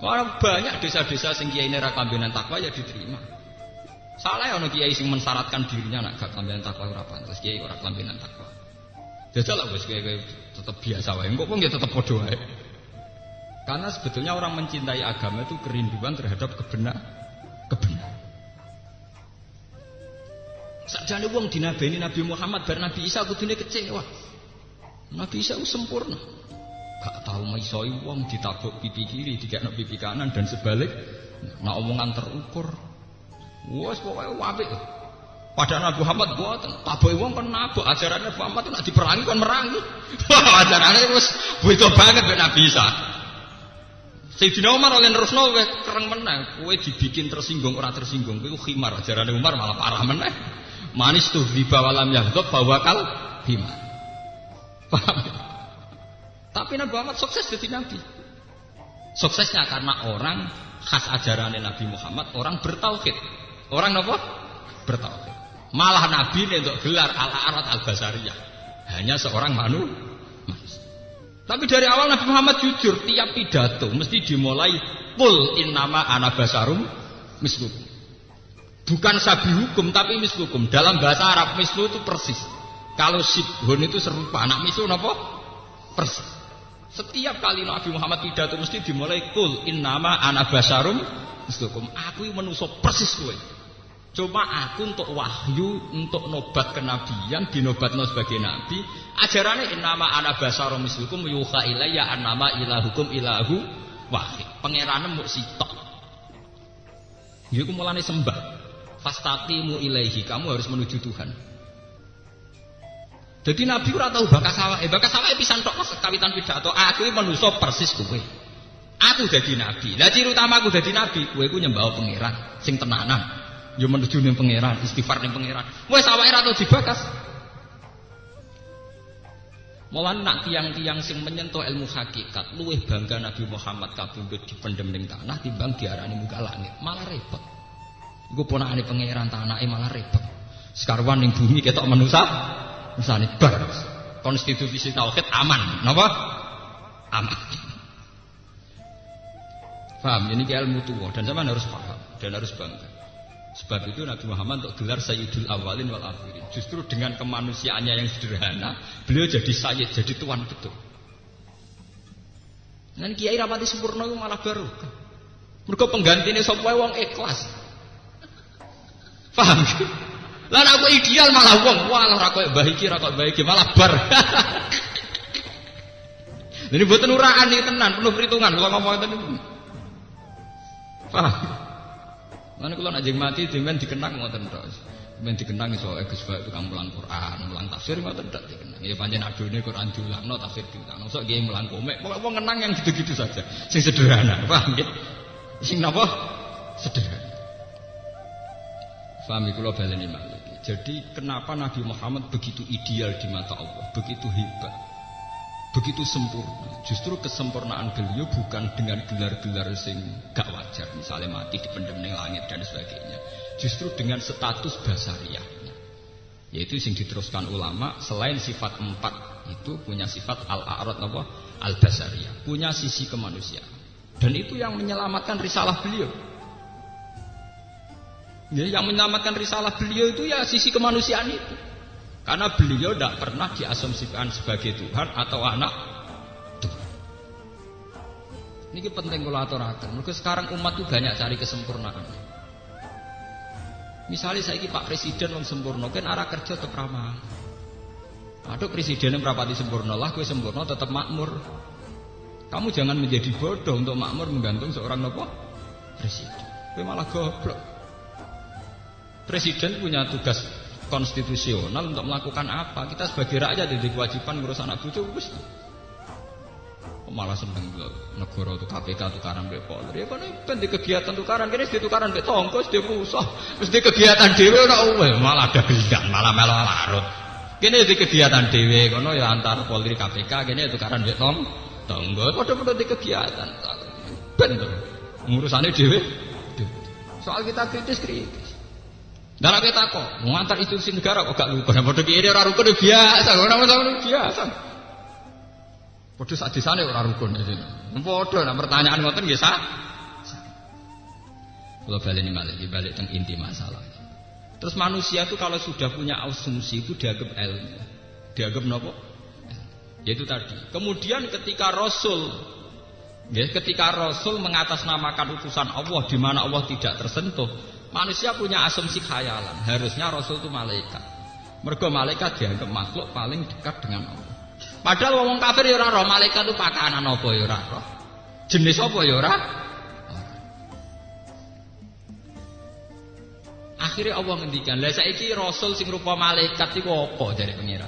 orang banyak desa-desa sing kiai ra kambenan takwa ya diterima. Salah ana kiai sing mensyaratkan dirinya nak gak kambenan takwa ora pantes, kiai ora kambenan takwa. Jajal lah wis kiai tetap biasa wae. Engko pun ya tetap padha wae. Karena sebetulnya orang mencintai agama itu kerinduan terhadap kebenaran. Sakjane wong dinabeni Nabi Muhammad bar Nabi Isa kudune kecewa. Nabi Isa itu sempurna. Gak tahu misoi wong ditabuk pipi kiri, dikekno pipi kanan dan sebalik. Nah omongan terukur. Wes pokoke apik. Padahal Nabi Muhammad boten tabuke wong kon nabuk ajarannya Nabi Muhammad itu nek diperangi kon merangi. Wah ajarane wis beda banget mek Nabi Isa. Sayyidina Umar oleh nerusno wis kereng meneh, kowe dibikin tersinggung ora tersinggung, kowe khimar ajarane Umar malah parah meneh. Manis tuh riba walam yahdab bawakal himar. Paham? Tapi Nabi Muhammad sukses jadi nabi. Suksesnya karena orang khas ajaran Nabi Muhammad orang bertauhid. Orang apa? Bertauhid. Malah Nabi untuk gelar al-arat al-basariyah. Hanya seorang manusia. Tapi dari awal Nabi Muhammad jujur, tiap pidato mesti dimulai qul innama ana basarum mislukum. Bukan sabi hukum tapi mislukum. Dalam bahasa Arab mislu itu persis. Kalau sibhun itu serupa, anak mislu apa? Persis. Setiap kali Nabi Muhammad pidato mesti dimulai qul innama ana basarum mislukum. Aku iki manusa persis kowe. Cuma aku untuk wahyu, untuk nobat kenabian, dinobatno sebagai nabi. Ajarannya innama ana basarum mislukum yuha ilayya annama ilahukum ilahu wahid. Pangerane muk sitok. Iku mulane sembah. Fastaqimu ilaihi, kamu harus menuju Tuhan. Jadi Nabi ora tahu bakas awake pisan tok kawitan pidato. Aku iki manusa persis kowe. Aku dadi nabi. Lah ciri utama aku dadi nabi, kowe iku nyembah pangeran sing tenanan. Ya menuju ning pangeran, istighfar ning pangeran. Wis awake ra tau dibakas. Mulane nak tiang-tiang sing menyentuh ilmu hakikat luwih bangga Nabi Muhammad kabundut dipendem ning tanah timbang diarani muka langit. Malah repot. Iku ponakane pangeran tanake malah repot. Sekarwan ning bumi ketok manusa, misale bar. Konstitusi tauhid aman, napa? Aman. Paham? Ini ilmu tua dan zaman harus paham dan harus bangga. Sebab itu Nabi Muhammad untuk gelar Sayyidul Awalin wal Akhirin. Justru dengan kemanusiaannya yang sederhana, beliau jadi sayyid, jadi tuan betul. Dan kiai rapati sempurna itu malah baru. Mergo penggantine sapa wae wong ikhlas. Paham? Lah aku ideal malah wong, walah ra koyo mbah iki, ra koyo mbah iki malah bar. Ini mboten uraan iki tenan, penuh perhitungan kula ngomong ngoten niku. Paham? Lan kula nek mati dimen dikenang ngoten tok. Men dikenang iso Gus Bae tukang mulang Quran, mulang tafsir ngoten tok dikenang. Ya pancen adone Quran diulangno tafsir diulangno. Sok nggih mulang komik, pokoke ngenang yang gitu-gitu saja. Sing sederhana, paham nggih? Sing napa? Sederhana. Paham kula baleni malih. Jadi kenapa Nabi Muhammad begitu ideal di mata Allah, begitu hebat, begitu sempurna? Justru kesempurnaan beliau bukan dengan gelar-gelar sing gak wajar, misalnya mati dipendem ning langit dan sebagainya. Justru dengan status basariyahnya, yaitu sing diteruskan ulama selain sifat 4 itu punya sifat al-a'rad apa? Al-basariyah, punya sisi kemanusiaan. Dan itu yang menyelamatkan risalah beliau. Ya, yang menyelamatkan risalah beliau itu ya sisi kemanusiaan itu. Karena beliau tidak pernah diasumsikan sebagai Tuhan atau anak Tuhan. Ini penting kalau aturakan. Mereka sekarang umat itu banyak cari kesempurnaan. Misalnya saya Pak Presiden yang sempurna, kan arah kerja tetap ramah. Aduh presiden yang berapati sempurna lah, gue sempurna tetap makmur. Kamu jangan menjadi bodoh untuk makmur menggantung seorang apa? Presiden. Gue malah goblok. Presiden punya tugas konstitusional untuk melakukan apa? Kita sebagai rakyat jadi kewajiban ngurus anak cucu wis. Malah seneng negara itu KPK tukaran mbek Polri. Ya kan di kegiatan tukaran kene ditukaran mbek tongkos di pusat. Terus di kegiatan dhewe ora malah ada gendang, malah melo larut. Kene di kegiatan dhewe kono ya antar Polri KPK kene tukaran mbek tonggo. Padha-padha di kegiatan. Ben to. Ngurusane dhewe. Soal kita kritis. Dan kita kok mengantar institusi negara kok gak lupa. Padha kiri ora rukun biasa, ora biasa. Padha sak desane ora rukun iki. Padha nek pertanyaan ngoten nggih sak. Kula baleni malih balik teng inti masalah. Terus manusia itu kalau sudah punya asumsi itu dianggap ilmu. Dianggap napa? Yaitu tadi. Kemudian ketika Rasul mengatasnamakan utusan Allah di mana Allah tidak tersentuh, manusia punya asumsi khayalan. Harusnya Rasul itu malaikat. Mergo malaikat dianggap makhluk paling dekat dengan Allah. Padahal wong kafir ya ora roh malaikat itu pakanan apa ya ora roh. Jenis apa ya ora. Akhirnya Allah ngendikan, "Lah saiki Rasul sing rupa malaikat iku apa?" Jare pangeran.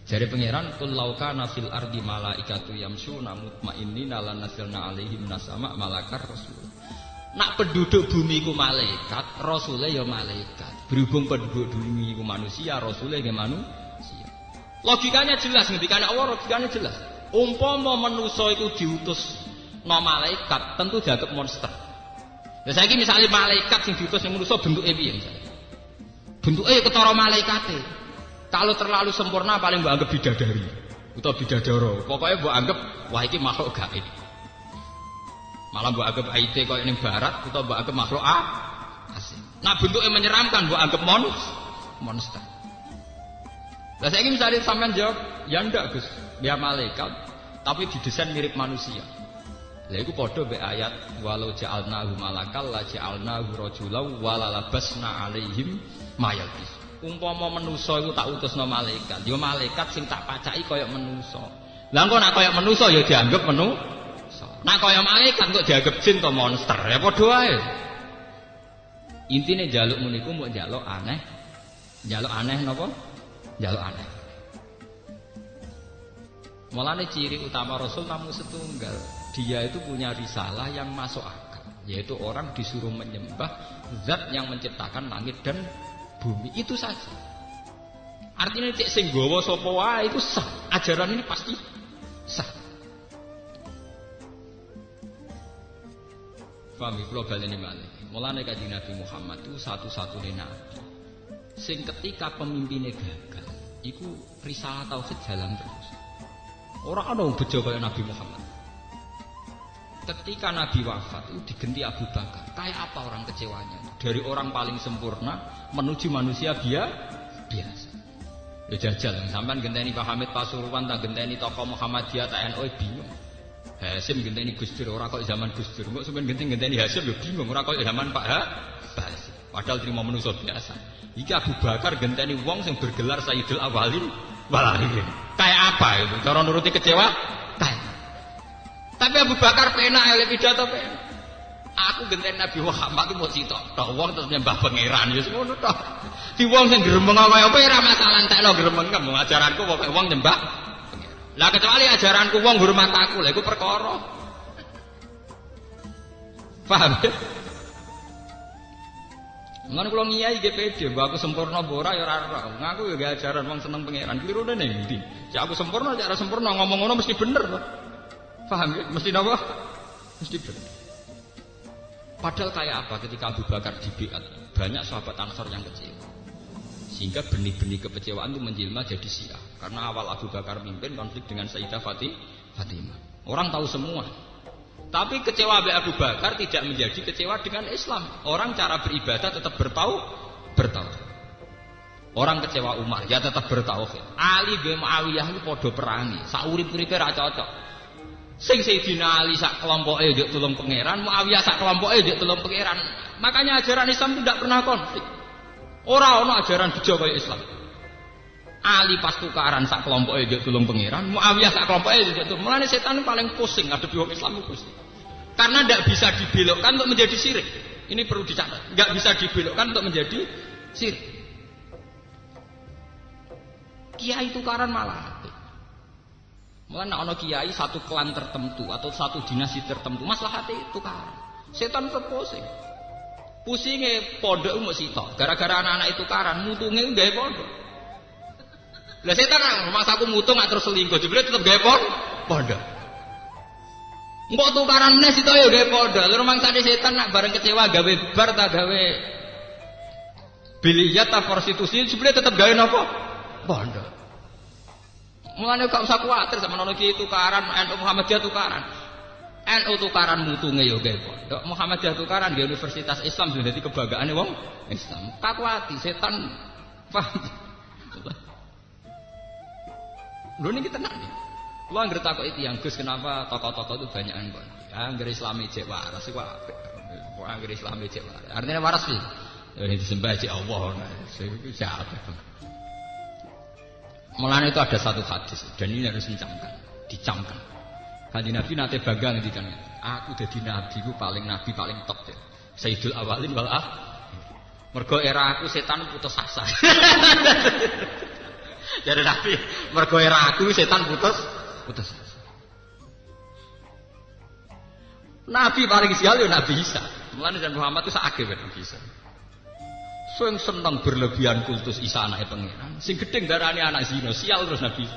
Jare pangeran, "Qul law kana fil ardi malaikatu yamshuna mutmainnina lanazzalna 'alaihim nasama malakar rasul." Nak penduduk bumi ku malaikat, Rasulnya ya malaikat. Berhubung penduduk bumi ku manusia, Rasulnya ya manusia. Logikanya jelas, ngendikane Allah logikanya jelas. Umpama manusa iku diutus no malaikat, tentu dianggap monster. Ya saiki misalnya malaikat sing diutus ning manusa bentuke piye misalnya? Bentuke ketara malaikate. Kalau terlalu sempurna paling mbok anggap bidadari utawa bidadara. Pokoknya mbok anggap wah iki makhluk gaib. Malah mbok anggap IT kaya ning barat utawa mbok anggap makhluk asing. Nah bentuknya menyeramkan mbok anggap monster. Lah saiki misalnya sampean jawab, ya ndak Gus, dia malaikat tapi didesain mirip manusia. Lah iku padha mbek ayat walau ja'alnahu malakal la ja'alnahu rajulan wala labasna 'alaihim mayalbis. Umpama manusa iku tak utusno malaikat, ya malaikat sing tak pacaki kaya manusa. Lah engko nek kaya manusa ya dianggap nah kaya malaikat kok dianggap jin atau monster ya padha wae. Intine njaluk meniku mbok njaluk aneh. Njaluk aneh napa? Njaluk aneh. Mulane ciri utama Rasul namun setunggal. Dia itu punya risalah yang masuk akal, yaitu orang disuruh menyembah zat yang menciptakan langit dan bumi. Itu saja. Artinya cek sing gawa sapa wae itu sah. Ajaran ini pasti sah. Paham kula baleni malih. Mulane Kanjeng Nabi Muhammad itu satu-satunya nabi sing ketika pemimpinnya gagal, iku risalah tauhid jalan terus. Ora ana bejo kaya Nabi Muhammad. Ketika Nabi wafat itu diganti Abu Bakar. Kayak apa orang kecewanya? Dari orang paling sempurna menuju manusia biasa. Ya jajal, sampean genteni Pak Hamid Pasuruan tak genteni tokoh Muhammadiyah tak NU bingung. Hasim genteni Gus Dur ora kok zaman Gus Dur. Kok sampean genteni Hasim ya bingung ora kok zaman Pak Hasim. Padahal terima manusia biasa. Iki Abu Bakar genteni wong sing bergelar Sayyidul Awwalin wal Akhirin. Kayak apa itu? Cara nuruti kecewa? Kayak. Tapi Abu Bakar penak oleh pidato penak. Aku genteni Nabi Muhammad ku mau sitok. Tok wong terus nyembah pangeran ya ngono tok. Di wong sing gremeng kaya apa ora masalah entekno gremeng kamu ajaranku wong nyembah pangeran. Lah kecuali ajaranku wong hormat aku, lha iku perkara. Paham ya? Mulane kula ngiyai nggih pede, mbok aku sempurna apa ora ya ora ora. Ngaku ya gak ajaran wong seneng pangeran. Klirune ning ndi? Cek aku sempurna, cek ora sempurna ngomong ngono mesti bener to. Paham ya? Mesti napa? Mesti bener. Padahal kayak apa ketika Abu Bakar dibiat, banyak sahabat Ansor yang kecewa. Sehingga benih-benih kekecewaan itu menjelma jadi Syiah. Karena awal Abu Bakar mimpin konflik dengan Sayyidah Fatimah. Orang tahu semua. Tapi kecewa Abu Bakar tidak menjadi kecewa dengan Islam. Orang cara beribadah tetap bertauhid. Orang kecewa Umar ya tetap bertauhid. Ali bin Muawiyah itu podo perangi. Saurip-uripe ra cocok. Sing Sayyidina Ali sak kelompoke njuk tulung pangeran, Muawiyah sak kelompoke njuk tulung pangeran. Makanya ajaran Islam tidak pernah konflik. Ora ana ajaran bejo kaya Islam. Ali pas tukaran sak kelompoke njuk tulung pangeran, Muawiyah sak kelompoke njuk tulung. Mulane setan paling pusing ngadepi wong Islam pusing. Karena tidak bisa dibelokkan untuk menjadi syirik. Ini perlu dicatat. Enggak bisa dibelokkan untuk menjadi syirik. Kiai tukaran malah mulai ana kiai satu klan tertentu atau satu dinasti tertentu maslahate tukaran. Setan terpusing. Pusinge pondok mung sitok. Gara-gara anak-anak itu tukaran, mutunge gawe pondok. Lah setan mas aku mutung gak terus selingkuh, jebule tetep gawe pondok. Engko tukaran meneh sitok ya gawe pondok. Lha rumangsane setan nak bareng kecewa gawe bar ta gawe biliyat ta prostitusi, jebule tetep gawe napa? Pondok. Mulane gak usah kuwatir sama ono ki tukaran NU Muhammadiyah tukaran. NU tukaran mutunge ya gawe pondok. Muhammadiyah tukaran di Universitas Islam sudah dadi kebanggaane wong Islam. Kakuati setan. Paham. Lho niki tenan iki. Kulo anggere takoki tiyang Gus kenapa tokoh-tokoh itu banyakan kok. Anggere Islami cek waras iku apik. Kok anggere Islami cek waras. Artinya waras sih. Ya disembah cek Allah. Iku siapa? Mulanya itu ada satu hadis dan ini harus dicamkan. Kanjeng Nabi nate bangga ngendikan, aku dadi nabi ku paling top ya. Sayyidul awalin wal mergo era aku setan putus asa. Jadi Nabi, mergo era aku setan putus asa. Nabi paling sial ya Nabi Isa. Mulane dan Muhammad itu sakake Nabi Isa. Sing seneng berlebihan kultus Isa anake pangeran. Sing gedeng darane anak zina, sial terus Nabi.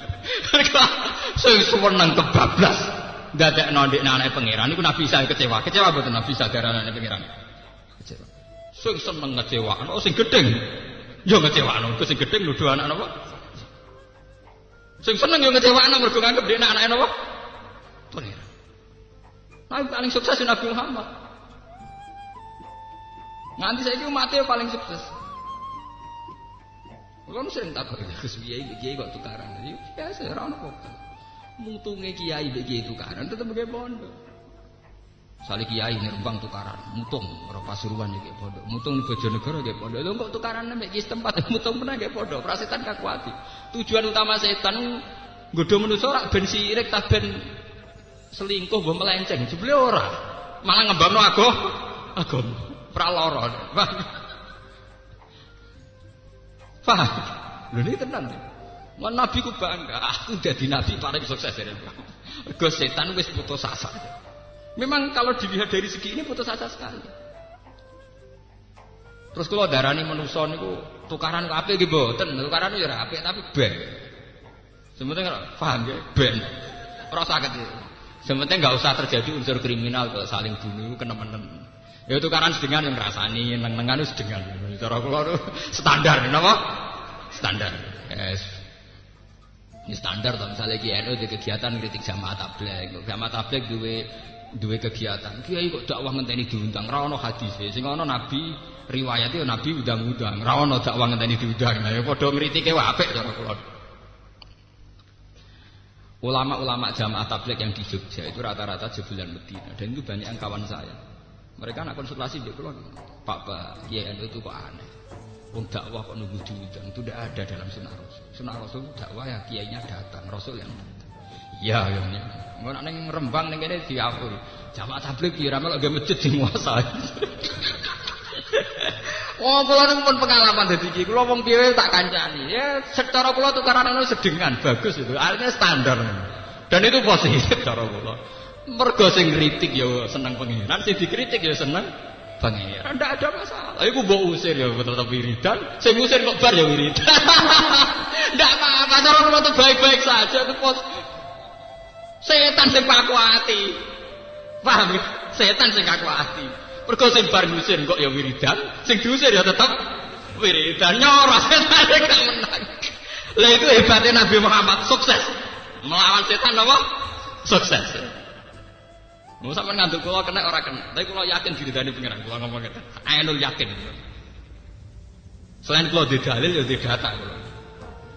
Sing seneng kebablas ndadekno ndekne anake pangeran niku Nabi Isa kecewa. Kecewa mboten Nabi Isa darane anake pangeran. Kecewa. Sing seneng ngecewakno, sing gedeng ya ngecewakno. Sing gedeng nuduh anak napa? Sing seneng ya ngecewakno mergo nganggep dekne anake napa? Pangeran. Nabi paling sukses Nabi Muhammad. Nganti saiki umatnya paling sukses. Kulo sering takok Gus kiai kok tukaran. Ya biasa ora ono apa. Mutunge kiai mbek kiai tukaran tetep gawe pondok. Sale kiai nerbang tukaran, mutung ora Pasuruan iki pondok. Mutung di Bojonegoro nggih pondok. Lho kok tukaran mbek kiai setempat mutung meneh nggih pondok. Prasetan kakuati. Tujuan utama setan nggodho manusa ora ben sirik ta ben selingkuh mbok melenceng. Jebule ora. Malah ngembangno agama. Praloro. Paham? Lho ini tenan. Mun nabi ku bangga, aku dadi nabi paling sukses dari mergo setan wis putus asa. Memang kalau dilihat dari segi ini putus asa sekali. Terus kalau darani manusa niku tukaran kok apik nggih mboten, tukaran ya ora apik tapi ben. Sementing paham ya, ben. Ora saged. Sementing enggak usah terjadi unsur kriminal kok saling bunuh kenemen-nemen. Ya tukaran sedengan yang rasani, neng-nengan itu sedengan. Cara kula standar, napa? Standar. Yes. Ini standar to misale ki NU di kegiatan kritik jamaah tabligh. Jamaah tabligh duwe kegiatan. Kiai kok dakwah ngenteni diundang, ra ono hadise. Sing ono nabi riwayate nabi undang-undang, ra ono dakwah ngenteni diundang. Nah ya padha ngritike wae apik cara kula. Ulama-ulama jamaah tabligh yang di Jogja itu rata-rata jebulan Medina dan itu banyak yang kawan saya. Mereka nak konsultasi dia keluar, Pak Kiai NU itu kok aneh. Wong dakwah kok nunggu diundang, itu tidak ada dalam sunnah Rasul. Sunnah Rasul dakwah ya kiainya datang, Rasul yang datang. Iya ya. Engko nek ning Rembang ning kene diatur. Jamaah tabligh piye ra melok masjid dimuasai. Oh, kula niku pun pengalaman dadi iki. Kula wong piye tak kancani. Ya secara kula tukaran anu sedengan bagus itu. Artinya standar. Dan itu positif cara kula. Mergo sing kritik ya seneng pangeran, sing dikritik ya seneng pangeran. Ndak ada masalah. Iku mbok usir ya tetep wiridan, sing usir kok bar ya wiridan. Ndak apa-apa, cara kula tuh baik-baik saja itu setan sing kakuati. Paham ya? Setan sing kakuati. Mergo sing bar ngusir kok ya wiridan, sing diusir ya tetep wiridan. Nyoros setan gak menang. Lah itu hebatnya Nabi Muhammad, sukses. Melawan setan apa? Sukses. Mau sampean ngandung kula kena ora kena. Tapi kula yakin diridani pengiran. Kula ngomong ngeten. Ainul yakin. Selain kula di dalil ya di data kula.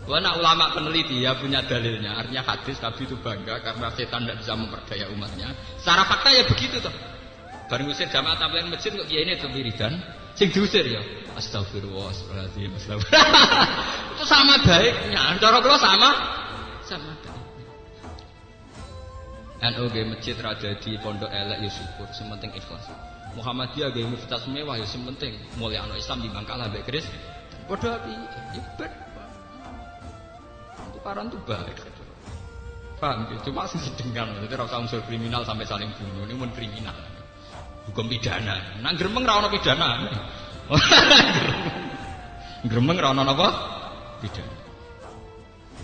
Kula nak ulama peneliti ya punya dalilnya. Artinya hadis Nabi itu bangga karena setan tidak bisa memperdaya umatnya. Secara fakta ya begitu toh. Bareng usir jamaah tabligh masjid kok kiai ini wiridan, sing diusir ya astagfirullah, astagfirullahaladzim, astagfirullah. Itu sama baiknya. Cara kula sama baik. NU nggih masjid ra dadi pondok elek ya syukur, sementing ikhlas. Muhammadiyah nggih universitas mewah ya sementing mulyakno Islam timbang kalah mbek Kris. Padha piye? Ya bet. Tukaran tuh baik. Paham ya? Cuma sing sedengan, dadi ora usah unsur kriminal sampai saling bunuh, ini mun kriminal. Hukum pidana. Nang gremeng ra ono pidana. Gremeng ra ono napa? Pidana.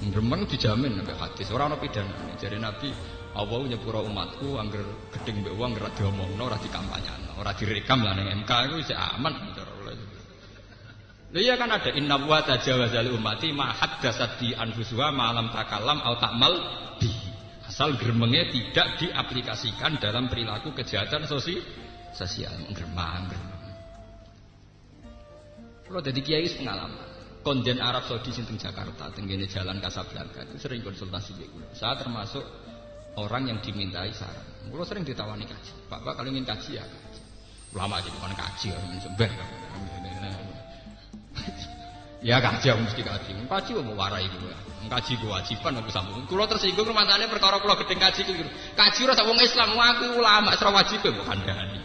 Gremeng dijamin nek hadis ora ono pidana. Jare Nabi Allah nyepuro umatku angger gedeng mbek wong ora diomongno, ora dikampanyano, ora direkam lah ning MK iku wis aman cara Allah. Lha iya kan ada inna wa tajawaza li ummati ma haddatsat bi anfusuha ma lam takallam au ta'mal bi. Asal gremenge tidak diaplikasikan dalam perilaku kejahatan sosial gremang. Kalau dadi kiai pengalaman. Konjen Arab Saudi sing teng Jakarta, tenggene Jalan Kasablanka itu sering konsultasi mbek kula. Saya termasuk orang yang dimintai saran. Kulo sering ditawani kaji. Pak kalau ingin kaji ya kaji. Ulama aja bukan kaji orang sembah. Ya kaji mesti kaji. Kaji mau warai kulo. Kaji kewajiban aku sambung. Kulo tersinggung rumatane perkara kulo gedeng kaji kulo. Kaji ora sak wong Islam, aku ulama ora wajib kok kandhani.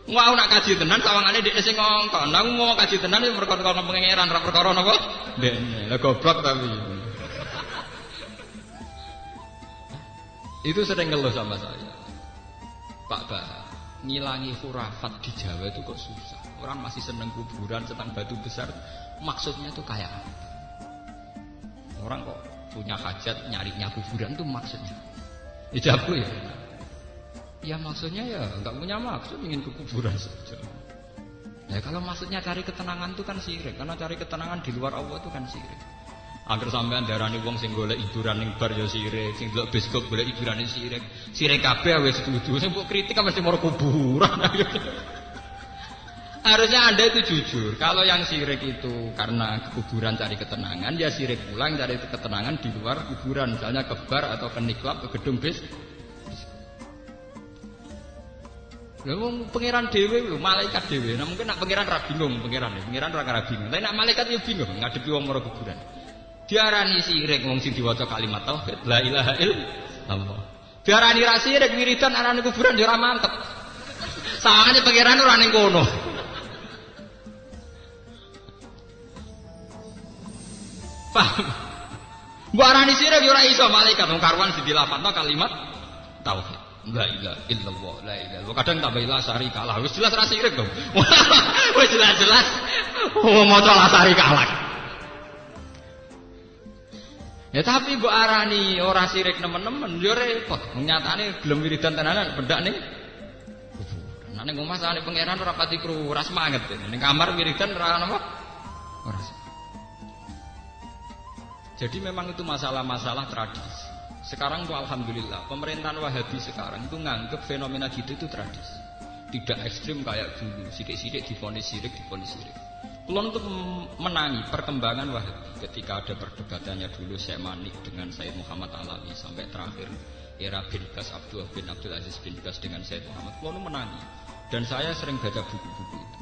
Mau nak kaji tenan sawangane dhek sing ngongkon. Aku mau kaji tenan perkara pangeran, ora perkara napa? Ndekne. Lah goblok tapi. Itu sering ngeluh sama saya. Pak ngilangi khurafat di Jawa itu kok susah. Orang masih seneng kuburan, senang batu besar. Maksudnya tuh kayak apa? Orang kok punya hajat nyarinya kuburan tuh maksudnya. Ijabku ya. Ya maksudnya ya nggak punya maksud ingin ke kuburan saja. Ya kalau maksudnya cari ketenangan itu kan syirik. Karena cari ketenangan di luar Allah itu kan syirik. Angger sampean darani wong sing golek hiburan ning bar ya sirik, sing delok bioskop golek hiburan sirik. Sirik kabeh wis setuju. Sing mbok kritik kan mesti mau kuburan. Harusnya Anda itu jujur. Kalau yang sirik itu karena kuburan cari ketenangan, ya sirik pulang cari ketenangan di luar kuburan, misalnya ke bar atau ke niklab, ke gedung bis. Lha wong pangeran dhewe lho, malaikat dhewe. Nah mungkin nak pangeran ra bingung, pangeran ra bingung. Tapi nak malaikat yo bingung ngadepi wong mara kuburan. Diarani sirik wong sing diwaca kalimat tauhid la ilaha illallah. Diarani ra sirik wiridan arane kuburan yo ora mantep. Sawangane pangeran ora ning kono. Paham? Mbok arani sirik yo ora iso malaikat wong karuan sing dilafadzno kalimat tauhid. La ilaha illallah, la ilaha. Kadang tambah la syarika lah. Wis jelas ra sirik to. Wis jelas-jelas maca la syarika lah. Ya tapi mbok arani ora sirik nemen-nemen yo repot. Nyatane gelem wiridan tenanan pendak ning kuburan. Nek ning omah sane pangeran ora pati kru, ora semangat. Ning kamar wiridan ora napa? Ora. Jadi memang itu masalah-masalah tradisi. Sekarang tuh alhamdulillah pemerintahan Wahabi sekarang itu nganggep fenomena gitu itu tradisi. Tidak ekstrim kayak dulu, sidik-sidik divonis sirik, divonis sirik. Kulon untuk menangi perkembangan Wahabi ketika ada perdebatannya dulu Syekh Manik dengan Sayyid Muhammad Alawi sampai terakhir era bin Bas Abdul Aziz bin Bas dengan Sayyid Muhammad. Kulon menangi dan saya sering baca buku-buku itu.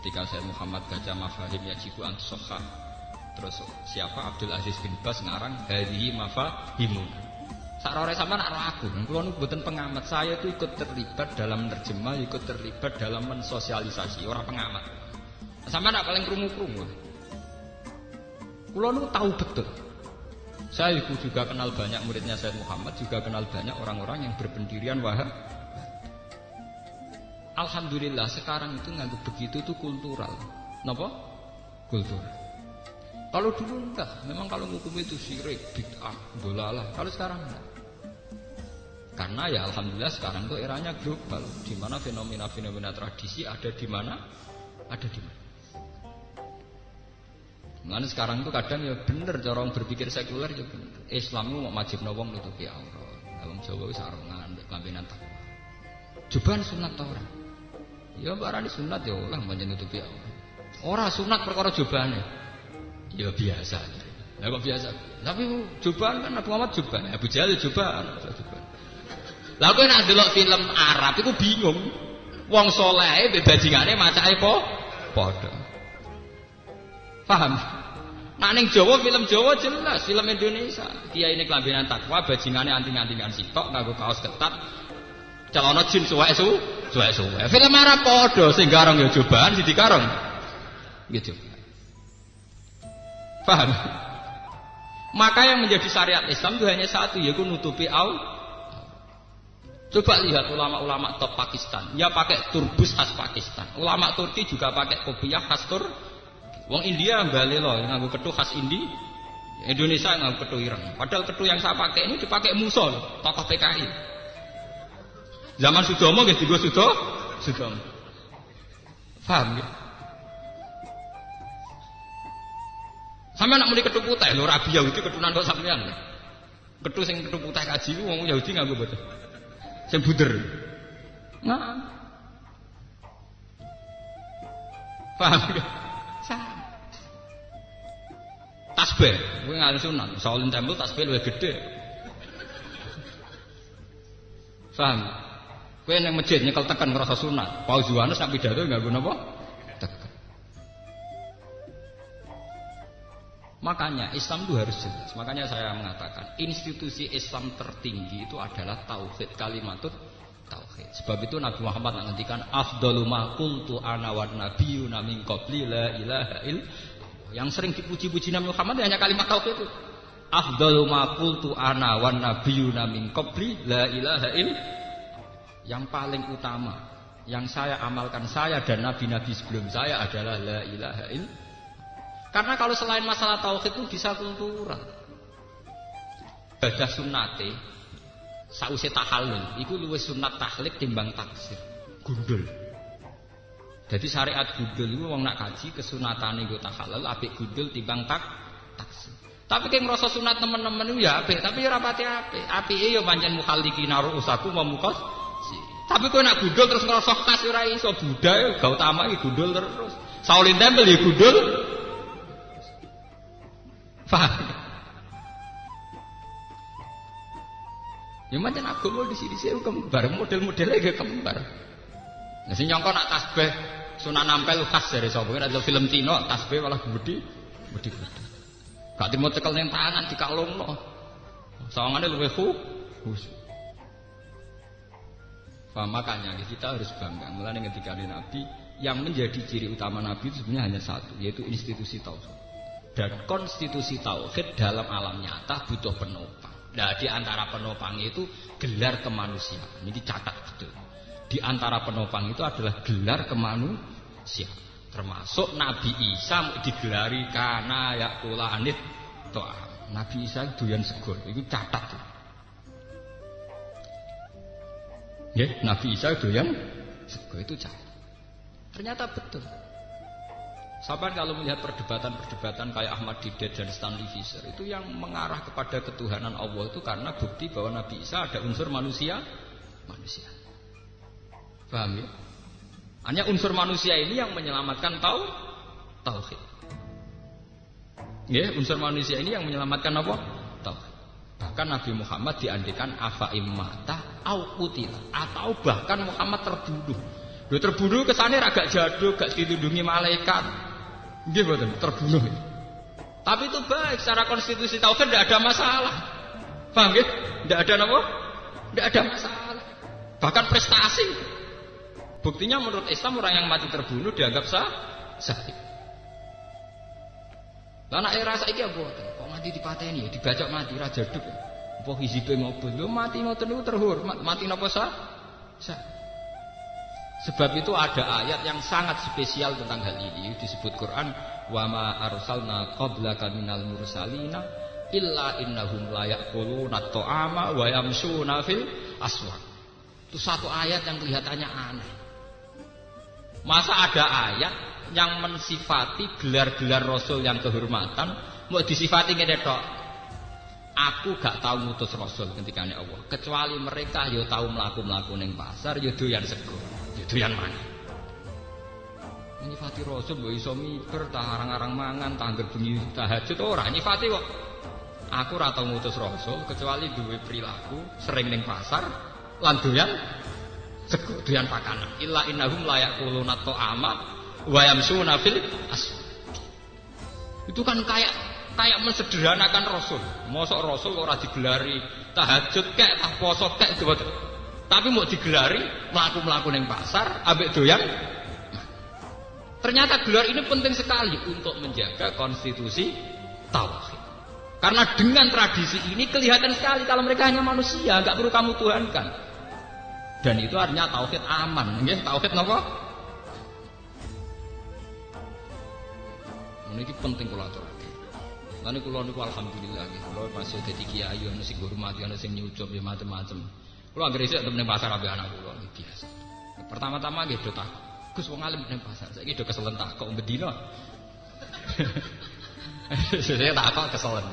Ketika Sayyid Muhammad baca Mafahim Yajibu Antusokhah Terus siapa Abdul Aziz bin Bas ngarang hadhihi mafahimun. Sakrore sampean nak aku, kula niku mboten pengamat. Saya itu ikut terlibat dalam menerjemah, ikut terlibat dalam mensosialisasi, orang pengamat. Sampean nak paling krungu-krungu. Kula niku tahu betul. Saya juga kenal banyak muridnya Sayyid Muhammad, juga kenal banyak orang-orang yang berpendirian Wahhab. Alhamdulillah sekarang itu nganggep begitu itu kultural. Napa? Kultural. Kalau dulu enggak, memang kalau hukum itu syirik, bid'ah, dolalah. Kalau sekarang enggak. Karena ya alhamdulillah sekarang itu eranya global, di mana fenomena-fenomena tradisi ada di mana, ada di mana. Mulane sekarang itu kadang ya bener cara orang berpikir sekuler ya bener. Islam itu mau wajibno wong nutupi aurat. Wong Jawa wis arongan mbek kambenan takwa. Jobaan sunat ta ora? Ya barani sunat ya lah pancen nutupi aurat. Ora sunat perkara jobane. Ya biasa. Lah kok biasa? Tapi jobaan kan Nabi Muhammad jobaan, Abu Jahal jobaan. Lah kowe nek ndelok film Arab iku bingung. Wong saleh mbek bajingane macake padha. Paham? Nah ning Jawa film Jawa jelas, film Indonesia. Kiai ini kelambinan takwa, bajingane anting-antingan sitok nganggo kaos ketat. Celana jin suwek-suwek. Film Arab padha sing garong ya cobaan sing dikarong. Gitu. Paham? Maka yang menjadi syariat Islam itu hanya satu, yaitu nutupi aurat. Coba lihat ulama-ulama top Pakistan, ya pakai turbus khas Pakistan. Ulama Turki juga pakai kopiah khas Turki. Wong India balik loh, nganggo ketu khas Indi. Indonesia nganggo ketu ireng. Padahal ketu yang saya pakai ini dipakai Musa, tokoh PKI. Zaman Sudomo nggih dienggo Sudomo. Paham nggih? Sampe nak muni ketu putih lho Rabi Yahudi ketunan kok sampean. Ketu sing ketu putih kaji ku wong Yahudi nganggo boten. Sing buder. Nah. Paham nggih? Tasbih, kowe ngarep sunat. Shaolin Temple tasbih luwih gedhe. Paham? Kowe ning masjid nyekel tekan ngrasa sunat. Paus Yohanes sak pidato nganggo napa? Tekan. Makanya Islam itu harus jelas. Makanya saya mengatakan institusi Islam tertinggi itu adalah tauhid, kalimatut tauhid. Sebab itu Nabi Muhammad ngendikan afdalu ma qultu ana wan nabiyyuna min qabli la ilaha illallah. Yang sering dipuji-puji Nabi Muhammad hanya kalimat tauhid itu. Afdalu ma qultu ana wan nabiyyuna min qabli la ilaha illallah. Yang paling utama yang saya amalkan saya dan nabi-nabi sebelum saya adalah la ilaha illallah. Karena kalau selain masalah tauhid itu bisa kultural. Ibadah sunnate sause tahallul iku luwih sunat tahlil timbang taksir. Gundul. Jadi syariat gundul itu wong nak kaji kesunatane nggo tahallul apik gundul timbang taksir. Tapi keng ngrasa sunat teman-teman itu ya apik, tapi ora pati apik. Apike ya pancen mukhallikina ru'usaku memukas. Tapi kowe nak gundul terus ngrasa khas ora iso budaya ga utama iki gundul terus. Shaolin Temple ya gundul. Paham? Ya macam agama di sini saya kembar, model-modelnya gak kembar. Nah sing nyongko nak tasbih Sunan Ampel khas dari sapa? Nek film Cina tasbih malah gede. Gak trimo cekel ning tangan dikalungno. Sawangane luwih khusyuk. Makanya kita harus bangga. Mulane ketika Nabi yang menjadi ciri utama Nabi itu sebenarnya hanya satu, yaitu institusi tauhid. Dan konstitusi tauhid dalam alam nyata butuh penopang. Nah di antara penopang itu gelar kemanusiaan. Ini dicatat betul. Di antara penopang itu adalah gelar kemanusiaan. Termasuk Nabi Isa digelari kana yakula anit toa. Nabi Isa doyan sego. Itu catat. Ya, Nabi Isa doyan sego itu catat. Ternyata betul. Sahabat kalau melihat perdebatan-perdebatan kayak Ahmad Didat dan Stanley Fisher itu yang mengarah kepada ketuhanan Allah itu karena bukti bahwa Nabi Isa ada unsur manusia. Paham ya? Hanya unsur manusia ini yang menyelamatkan tauhid. Ya, unsur manusia ini yang menyelamatkan apa? Tauhid. Bahkan Nabi Muhammad diandikan afa immata au qutila atau bahkan Muhammad terbunuh. Lho terbunuh kesane agak jaduk, gak ditundungi malaikat. Nggih mboten, terbunuh. Tapi itu baik secara konstitusi tauhid tidak ada masalah. Paham ya? Tidak ada apa? Tidak ada masalah. Bahkan prestasi. Buktinya menurut Islam orang yang mati terbunuh dianggap syahid. Lah nek era saiki apa? Kok mati dipateni ya dibacok mati ra jeduk. Apa hizibe mobil? Lho mati ngoten niku terhormat. Mati napa sah? Sebab itu ada ayat yang sangat spesial tentang hal ini disebut Quran wa ma arsalna qablaka minal mursalina illa innahum la yaquluna ta'ama wa yamshuna fil aswaq. Itu satu ayat yang kelihatannya aneh. Masa ada ayat yang mensifati gelar-gelar rasul yang kehormatan mau disifati ngene tok. Aku gak tahu ngutus rasul ketikane Allah kecuali mereka yo tahu mlaku-mlaku ning pasar yo doyan sego. Doyan mangan. Nyifati rasul mbok iso miber ta arang-arang mangan tangger bengi tahajud ora nyifati kok. Aku ora tau ngutus rasul kecuali duwe perilaku sering ning pasar lan doyan sego doyan pakanan. Illa innahum la yaquluna ta'ama wa yamsuna fil aswaq. Itu kan kayak mensederhanakan rasul. Mosok rasul kok ora digelari tahajud kek tah poso kek tapi mau digelari mlaku-mlaku ning pasar ambek doyan. Ternyata gelar ini penting sekali untuk menjaga konstitusi tauhid. Karena dengan tradisi ini kelihatan sekali kalau mereka hanya manusia, enggak perlu kamu tuhankan. Dan itu artinya tauhid aman, nggih, tauhid napa? Niki penting kula aturaken. Lan kula niku alhamdulillah nggih, kula masih dadi kiai ana sing hormati, ana sing nyucup ya macam-macam. Kula anggere isih temen ning pasar ambek anak kula biasa. Pertama-tama nggih do tak. Gus wong alim ning pasar. Saiki do keselen tak kok bendina. Saya tak kok keselen.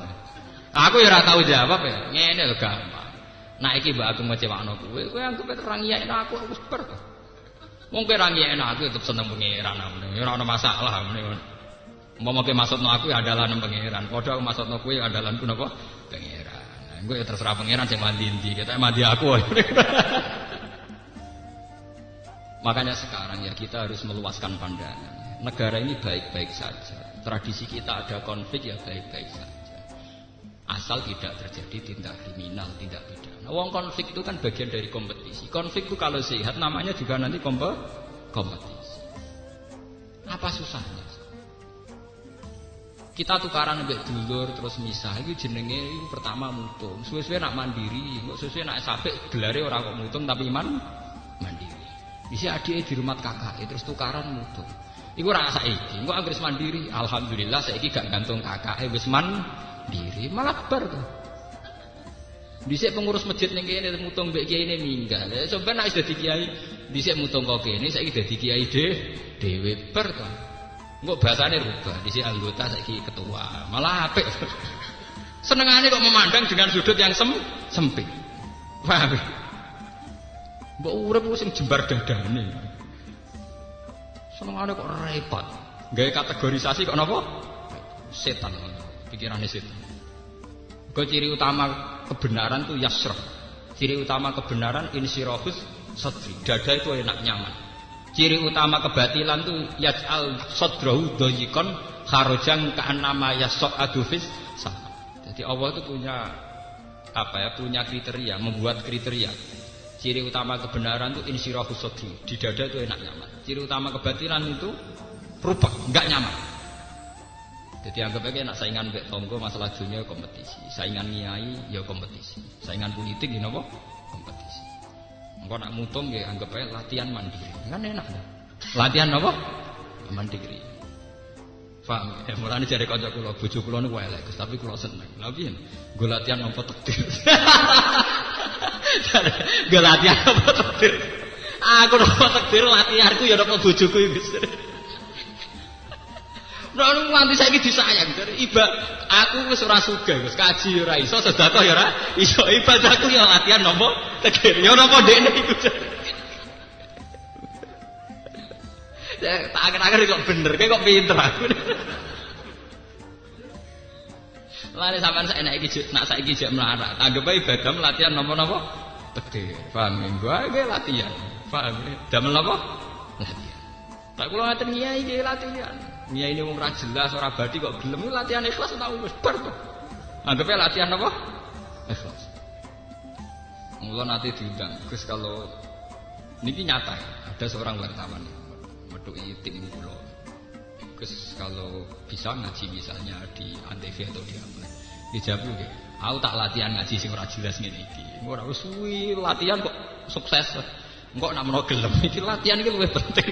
Aku ya ora tau jawab ya. Ngene lho gampang. Nah iki mbak aku ngecewakno kowe. Kowe anggap terang iya aku wis ber. Wong kowe ra ngiyekno aku tetep seneng pangeran amene. Ora ana masalah amene. Umpama kowe maksudno aku ya andalan pangeran. Padha aku maksudno kowe ya andalanku napa? Pangeran. Gue ya terserah pangeran sing mandi ndi, kita mandi aku. Makanya sekarang ya kita harus meluaskan pandangan. Negara ini baik-baik saja. Tradisi kita ada konflik ya baik-baik saja. Asal tidak terjadi tindak kriminal, tindak pidana. Wong konflik itu kan bagian dari kompetisi. Konflik itu kalau sehat namanya juga nanti kompetisi. Apa susahnya? Kita tukaran mbek dulur terus misah iki jenenge iku pertama mutung. Suwe-suwe nak mandiri, kok suwe-suwe nak sapik gelare ora kok mutung tapi mandiri. Isi adike di rumah kakake terus tukaran mutung. Iku ora saiki. Engko anggere mandiri, alhamdulillah saiki gak gantung kakake wis mandiri, malah bar to. Dhisik pengurus masjid ning kene mutung mbek kiyaine minggal. Ya sampeyan nek wis dadi kiai, dhisik mutung kok kene saiki dadi kiai dhewe bar to. Engko bahasane rubah, dhisik anggota saiki ketua. Malah apik. Senengane kok memandang dengan sudut yang sempit. Paham? Mbok urip sing jembar dadane. Senengane kok repot. Gawe kategorisasi kok napa? Setan. Pikirane setan. Kok ciri utama kebenaran itu yasrah. Ciri utama kebenaran insirahus sadri. Dada itu enak nyaman. Ciri utama kebatilan itu yaj'al sadrahu dhayiqan kharajan ka'annama yas'adu fis sama. Jadi Allah itu punya punya kriteria, membuat kriteria. Ciri utama kebenaran itu insirahus sadri. Di dada itu enak nyaman. Ciri utama kebatilan itu rubah, enggak nyaman. Jadi anggap aja nak saingan mbek tonggo masalah dunia kompetisi, saingan nyai ya kompetisi, saingan politik ya napa kompetisi. Engko nak mutung nggih anggap ae latihan mandiri. Kan enak ta. Latihan apa? Mandiri. Paham? Ya mulane jare kanca kula, bojo kula niku elek, Gus, tapi kula seneng. Lha piye? Nggo latihan apa takdir. Nggo latihan apa takdir. Aku apa takdir latihanku ya napa bojoku iki, Gus. Nek nganti saiki disayang, iba aku wis ora sugih, Gus. Kaji ora iso, sedekah ya ora iso. Ibadahku ya latihan napa takdir. Ya napa dekne iku. Ya tak akhir-akhir kok bener, kok pinter aku. Lare sampean saiki jek melarat. Anggap ae ibadah latihan napa-napa takdir. Paham nggih latihan. Paham. Damel napa? Latihan. Tak kula ngaten kiai iki latihan. Nia ini wong ra jelas ora badi kok gelem latihan ikhlas tau wis bar to. Anggepe latihan apa? Ikhlas. Mula nanti diundang, Gus kalau niki nyata ya, ada seorang wartawan metuki tim kula. Gus kalau bisa ngaji misalnya di Antv atau di apa. Dijawab nggih. Aku tak latihan ngaji sing ora jelas ngene iki. Ora wis suwi latihan kok sukses. Engko nek menawa gelem iki latihan iki luwih penting.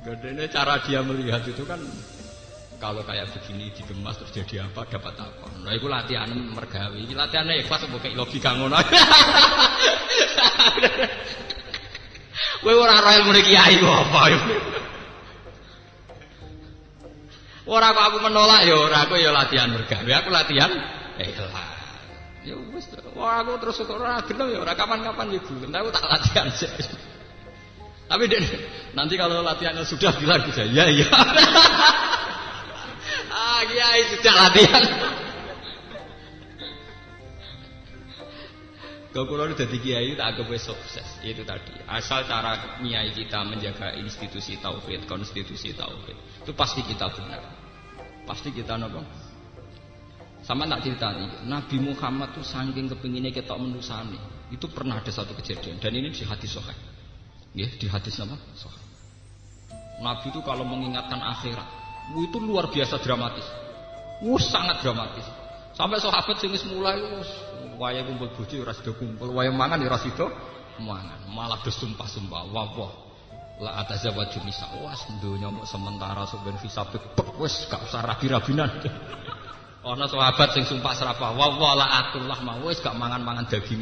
Gedene cara dia melihat itu kan kalau kayak begini dikemas terus jadi apa dapat apa. Nah iku latihan mergawe. Iki latihane ikhlas kok kayak logika ngono. Kowe ora ora ilmu kiai kok apa yo. Ora kok aku menolak ya ora aku ya latihan mergawe. Aku latihan ikhlas. Ya wis wah aku terus ora gelem ya ora kapan-kapan ya gelem. Aku tak latihan sih. Tapi nanti kalau latihannya sudah bilang bisa, ya iya. Kiai sudah latihan. Kalau udah jadi kiai tak anggap sukses. Itu tadi. Asal cara kiai kita menjaga institusi tauhid, konstitusi tauhid, itu pasti kita benar. Pasti kita nopo. Sama tak cerita nih, Nabi Muhammad tuh saking kepinginnya kita menusani. Itu pernah ada satu kejadian dan ini di hadis sahih. Ya, di hadis nama sahih. Nabi itu kalau mengingatkan akhirat, itu luar biasa dramatis. Sangat dramatis. Sampai sahabat sing wis mulai waya kumpul bojo ora sida kumpul, waya mangan ya ora sida mangan. Malah bersumpah-sumpah, wah la atazawwaju nisa. Wes donya mok sementara sok ben visa bebek wis gak usah rabi-rabinan. Ana sahabat sing sumpah serapah, wah la atullah mau wis gak mangan-mangan daging.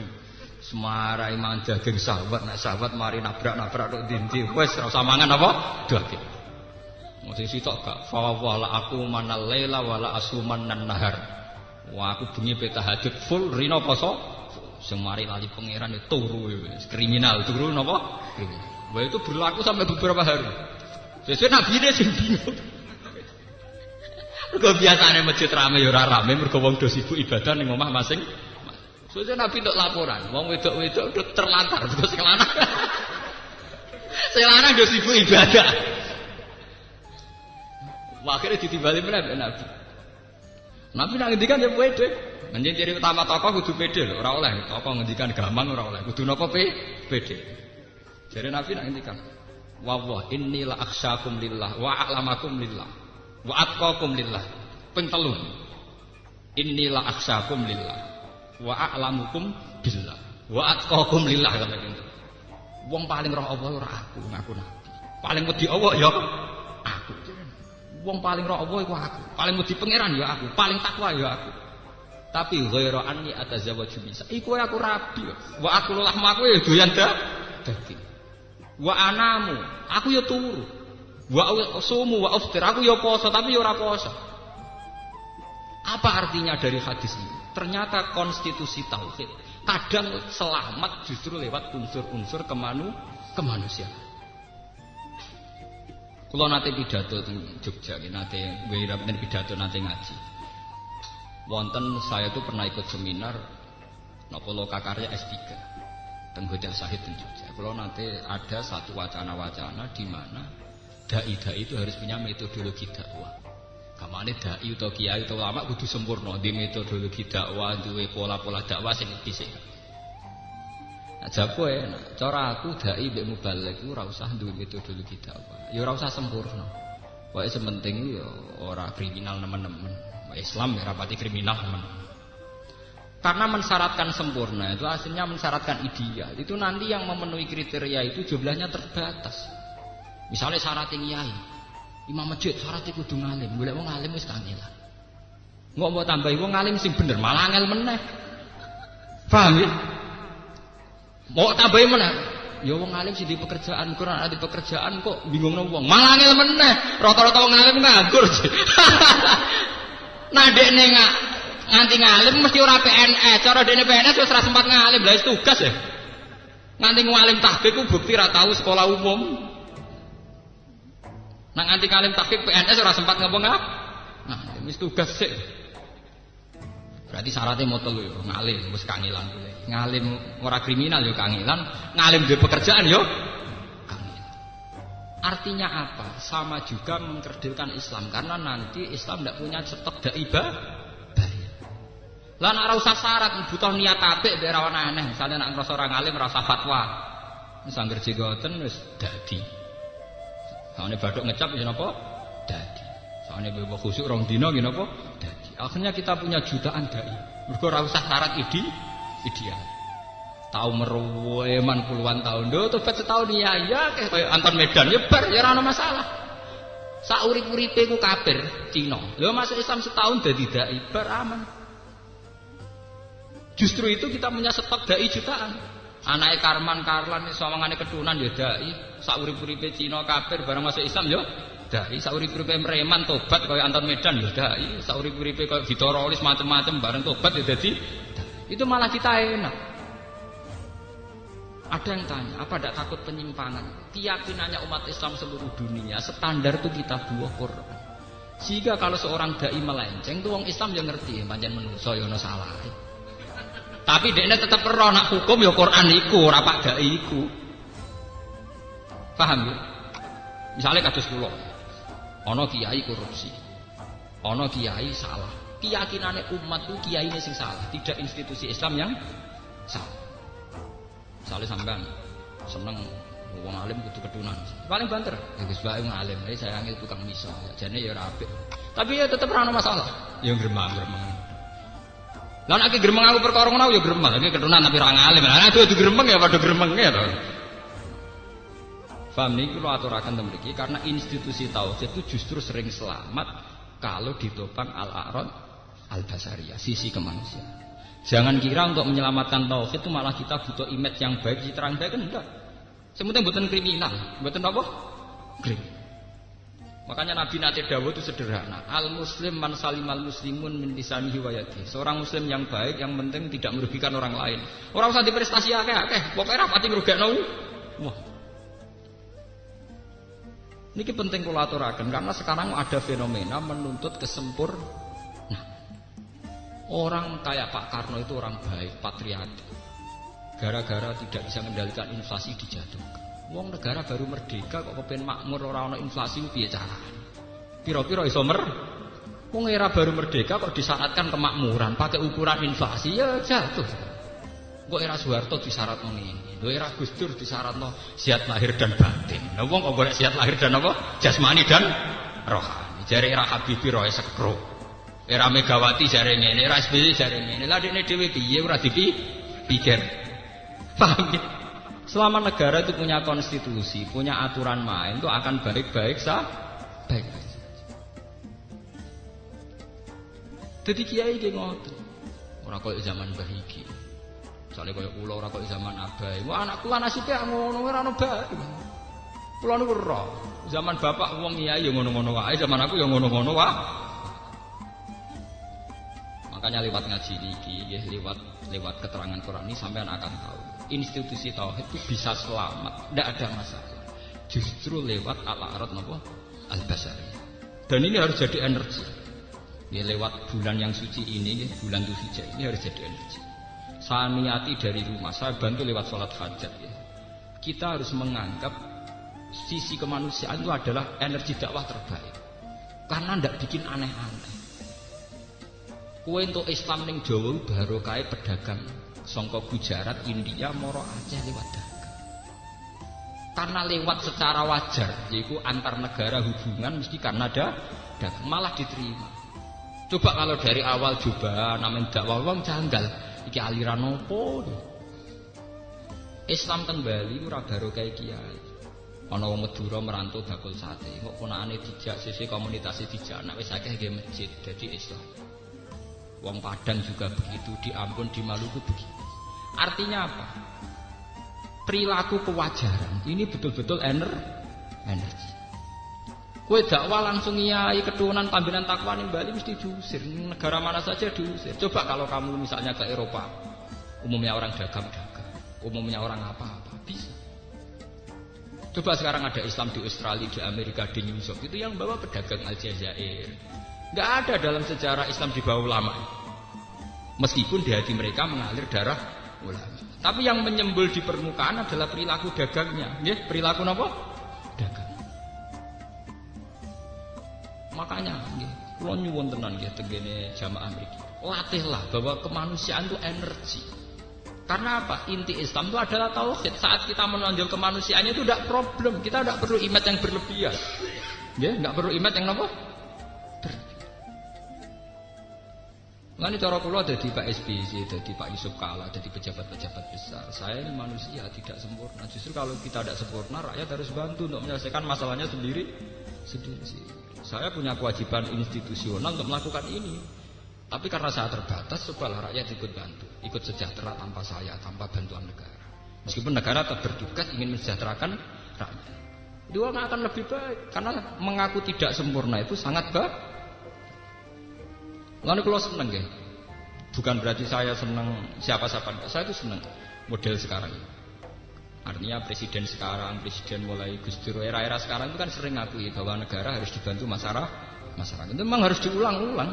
Semarai mangan daging sahabat, nek sahabat mari nabrak-nabrak tok ndi wis ora usah mangan apa? Daging. Mesti sitok gak fa wala aku manal laila wala asuman nan nahar. Wah aku bengi pe tahajud full rino poso sing mari lali pangeran itu turu wis kriminal turu napa? Kriminal. Wah itu berlaku sampai beberapa hari. Sesuk nabi ne sing bingung. Mergo biasane masjid rame ya ora rame mergo wong do sibuk ibadah ning omah masing. Soalnya Nabi untuk laporan, wong wedok-wedok udah terlantar, terus selanang. Selanang udah sibuk ibadah. Akhirnya ditimbali benar Nabi. Nabi nak ngendikan ya pede. Menjadi ciri utama tokoh kudu pede lho, ora oleh tokoh ngendikan gampang ora oleh. Kudu napa pede. Jadi Nabi nak ngendikan, "Wa inni la akhsyakum lillah wa a'lamakum lillah wa atqakum lillah." Ping 3. Inni la akhsyakum lillah wa a'lamukum billah wa atqakum lillah sampe gitu. Wong paling roh Allah ora aku, ngaku Nabi. Paling wedi Allah ya aku. Wong paling roh Allah iku aku. Paling wedi pangeran ya aku, paling takwa ya aku. Tapi ghairu anni atazawwaju bisa. Iku aku rabi. Wa aku lahmaku ya doyan daging. Wa anamu, aku ya turu. Wa sumu wa aftir, aku ya poso tapi ya ora poso. Apa artinya dari hadis ini? Ternyata konstitusi tauhid kadang selamat justru lewat unsur-unsur kemanusiaan. Kalau nanti pidato di Jogja, nanti pidato nanti ngaji. Wonten saya tuh pernah ikut seminar nopo lokakarya S3 teng Hotel Sahid di Jogja. Kalau nanti ada satu wacana-wacana di mana dai-dai itu harus punya metodologi dakwah. Kamane dai utawa kiai utawa ulama kudu sempurna di metodologi dakwah, duwe pola-pola dakwah sing dhisik. Nah, jago enak. Cara aku dai mbek mubaligh iku ora usah duwe metodologi dakwah. Ya ora usah sempurna. Pokoke sementing ya ora kriminal nemen-nemen. Islam ya rapati kriminal nemen. Karena mensyaratkan sempurna itu aslinya mensyaratkan ideal. Itu nanti yang memenuhi kriteria itu jumlahnya terbatas. Misalnya syarat kiai imam masjid syaratnya kudu ngalim, golek wong alim wis kangelan. Engko mbok tambahi wong alim sing bener malah angel meneh. Paham ya? Mau tambahi meneh. Ya wong alim sing di pekerjaan, Quran ada pekerjaan kok bingungno wong. Malah angel meneh. Rata-rata wong alim nganggur. Nah dekne nganti ngalim mesti ora PNS. Cara dekne PNS wis ora sempat ngalim, lha wis tugas ya. Nganti ngalim tahqiq ku bukti ra tau sekolah umum. Nah nganti ngalim tahqiq PNS ora sempat ngapa-ngapa. Nah, wis tugas sik. Berarti syaratnya mau telu yo, ngalim wis kangelan kuwi. Ngalim ora kriminal yo kangelan, ngalim duwe pekerjaan yo kangelan. Artinya apa? Sama juga mengkerdilkan Islam karena nanti Islam tidak punya stok dai bayar. Lah nek ora usah syarat butuh niat apik biar ora aneh. Misalnya nek ngrasa ora ngalim rasa fatwa. Wis angger jigoten wis dadi. Sawane bathuk ngecap wis napa? Dadi. Sawane bebo khusuk rong dina nggih napa? Dadi. Akhirnya kita punya jutaan dai. Mergo ora usah syarat ideal. Tahu meruweman puluhan tahun do tobat setahun ya kayak Anton Medan ya bar ya ora ana masalah. Sak urip-uripe ku kafir Cina. Lho masuk Islam setahun dadi dai bar aman. Justru itu kita punya stok dai jutaan. Anake Karman Karlan sawangane keturunan ya dai. Sak urip-uripe Cina kafir bareng masuk Islam ya dai. Sak urip-uripe Preman tobat kaya Anton Medan ya dai. Sak urip-uripe kaya Vitorolis macam-macam bareng tobat ya dadi. Itu malah kita enak. Ada yang tanya, apa tidak takut penyimpangan? Keyakinannya umat Islam seluruh dunia standar itu kitab buah Quran. Sehingga kalau seorang dai melenceng, itu orang Islam yang ngerti, pancen menungso ya ono salah. Tapi dekne tetap ora nak hukum ya Quran iku, ora pak dai iku. Paham ya? Misalnya kados kula. Ana kiai korupsi. Ana kiai salah. Keyakinannya umat itu kiyaine sing salah, tidak institusi Islam yang salah. Misalnya sampean seneng wong alim kudu ketunan. Paling banter, ya Gus bae wong alim, saya angel tukang miso. Jane ya ora apik. Tapi ya tetep ora ana masalah. Ya gremeng-gremeng. Lah nek gremeng aku perkara ngono ya gremeng, iki ketunan tapi ora ngalim. Lah nek gremeng ya padha gremenge to. Paham niki kula aturaken ten mriki karena institusi tauhid itu justru sering selamat kalau ditopang al-a'rad al-basariyah, sisi kemanusiaan. Jangan kira untuk menyelamatkan tauhid itu malah kita butuh image yang baik, citra yang baik kan enggak. Semuanya bukan kriminal, bukan apa? Kriminal. Makanya Nabi nate dawuh itu sederhana. Al muslim man salimal muslimun min lisanihi wa yadihi. Seorang muslim yang baik yang penting tidak merugikan orang lain. Ora usah diprestasi akeh-akeh, pokoke ra pati ngrugekno. Wah. Niki penting kula aturaken karena sekarang ada fenomena menuntut kesempurnaan. Orang kayak Pak Karno itu orang baik, patriotik. Gara-gara tidak bisa mengendalikan inflasi dijatuhkan. Wong negara baru merdeka kok kepen makmur ora ana inflasi piye carane? Piro-piro iso wong era baru merdeka kok disyaratkan kemakmuran pakai ukuran inflasi ya jatuh. Kok era Soeharto disyaratno ngene. Lho era Gus Dur disyaratno sihat lahir dan batin. Lah wong kok golek sihat lahir dan apa? Jasmani dan rohani. Jare era Habibie roe sekro. Era Megawati jare ngene, era SBY jare ngene. Lah dekne dhewe piye ora dipikir. Paham ya? Selama negara itu punya konstitusi, punya aturan main itu akan baik-baik saja. Dadi kiai ki ngoten. Ora koyo zaman Mbah iki. Misale koyo kula ora koyo zaman Abai. Wah anak kula nasibe ngono ora ono bae. Kula niku ora. Zaman bapak wong kiai ya ngono-ngono wae, zaman aku ya ngono-ngono wae. Makanya lewat ngaji niki, ya, lewat keterangan Quran ini sampean akan tahu institusi tauhid itu bisa selamat, tidak ada masalah. Justru lewat al-a'rad al-basariyah. Dan ini harus jadi energi. Ya, lewat bulan yang suci ini, bulan Dzulhijjah ini harus jadi energi. Saya niati dari rumah, saya bantu lewat sholat hajat. Ya. Kita harus menganggap sisi kemanusiaan itu adalah energi dakwah terbaik. Karena tidak bikin aneh-aneh. Kue untuk Islam ning Jawa baru kaya pedagang songko Gujarat, India, Moro Aceh lewat dagang. Karena lewat secara wajar, yaitu antar negara hubungan mesti karena ada dagang malah diterima. Coba kalau dari awal coba namanya dakwah wong janggal, iki aliran opo? Islam teng Bali ora baru kaya kiai. Ana wong Madura merantau bakul sate, kok ponakane dijak sisi komunitas dijak, nek wis akeh nggih masjid dadi Islam. Wong Padang juga begitu, di Ambon, di Maluku begitu. Artinya apa? Perilaku kewajaran ini betul-betul energi. Kue dakwah langsung nyai keturunan pimpinan takwa ning Bali mesti diusir. Negara mana saja diusir. Coba kalau kamu misalnya ke Eropa, umumnya orang dagang-dagang, umumnya orang apa-apa bisa. Coba sekarang ada Islam di Australia, di Amerika, di New York, itu yang bawa pedagang Aljazair. Nggak ada dalam sejarah Islam di bawah ulama. Meskipun di hati mereka mengalir darah ulama. Tapi yang menyembul di permukaan adalah perilaku dagangnya. Ya, perilaku apa? Dagang. Makanya nggih, kula nyuwun tenan nggih tengene jamaah mriki. Latihlah bahwa kemanusiaan itu energi. Karena apa? Inti Islam itu adalah tauhid. Saat kita menonjol kemanusiaannya itu tidak problem. Kita tidak perlu image yang berlebihan. Ya, tidak perlu image yang apa? Mengenai cara kula dadi Pak SBY, dadi Pak Yusuf Kala, dadi pejabat-pejabat besar. Saya ini manusia tidak sempurna. Justru kalau kita tidak sempurna, rakyat harus bantu untuk menyelesaikan masalahnya sendiri. Saya punya kewajiban institusional untuk melakukan ini. Tapi karena saya terbatas, cobalah rakyat ikut bantu, ikut sejahtera tanpa saya, tanpa bantuan negara. Meskipun negara tetap bertugas ingin mensejahterakan rakyat. Itu akan lebih baik, karena mengaku tidak sempurna itu sangat baik. Lalu kalau seneng ya, bukan berarti saya seneng siapa-siapa, saya itu seneng model sekarang. Artinya presiden sekarang, presiden mulai Gus Dur, era-era sekarang itu kan sering ngakui bahwa negara harus dibantu masyarakat. Itu memang harus diulang-ulang.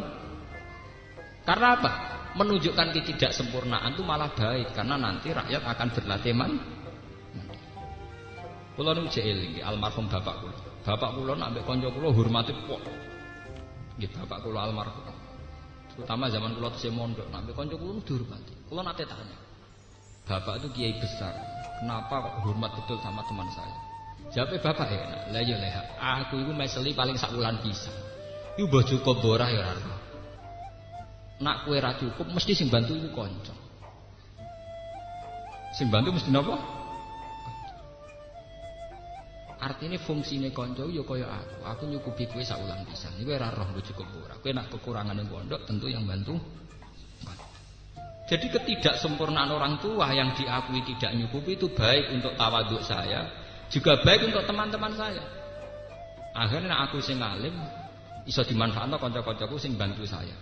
Karena apa? Menunjukkan ketidaksempurnaan itu malah baik, karena nanti rakyat akan berlatih Kula nu jek almarhum bapak kula. Bapak kula nak mbek kanca kula hormati pok. Nggih bapak kula almarhum. Terutama zaman kula tesih mondok, nak mbek kanca kula dihormati. Kula nate tanya. Bapak itu kiai besar. Kenapa kok hormat betul sama teman saya? Jawabnya bapak ya, lah ya leha. Aku iku meseli paling sak wulan pisan. Iku mbah cukup borah ya ora. Nak kowe ra cukup mesti sing bantu iku kanca. Sing bantu mesti napa? Artinya fungsine kanca ya kaya aku. Aku nyukupi kowe sak wulan pisan. Iku ora roh mbok cukup ora. Kowe nak kekurangan ning pondok tentu yang bantu. Jadi ketidaksempurnaan orang tua yang diakui tidak nyukupi itu baik untuk tawaduk saya, juga baik untuk teman-teman saya. Akhirnya aku sing alim iso dimanfaatno kanca-kancaku sing bantu saya.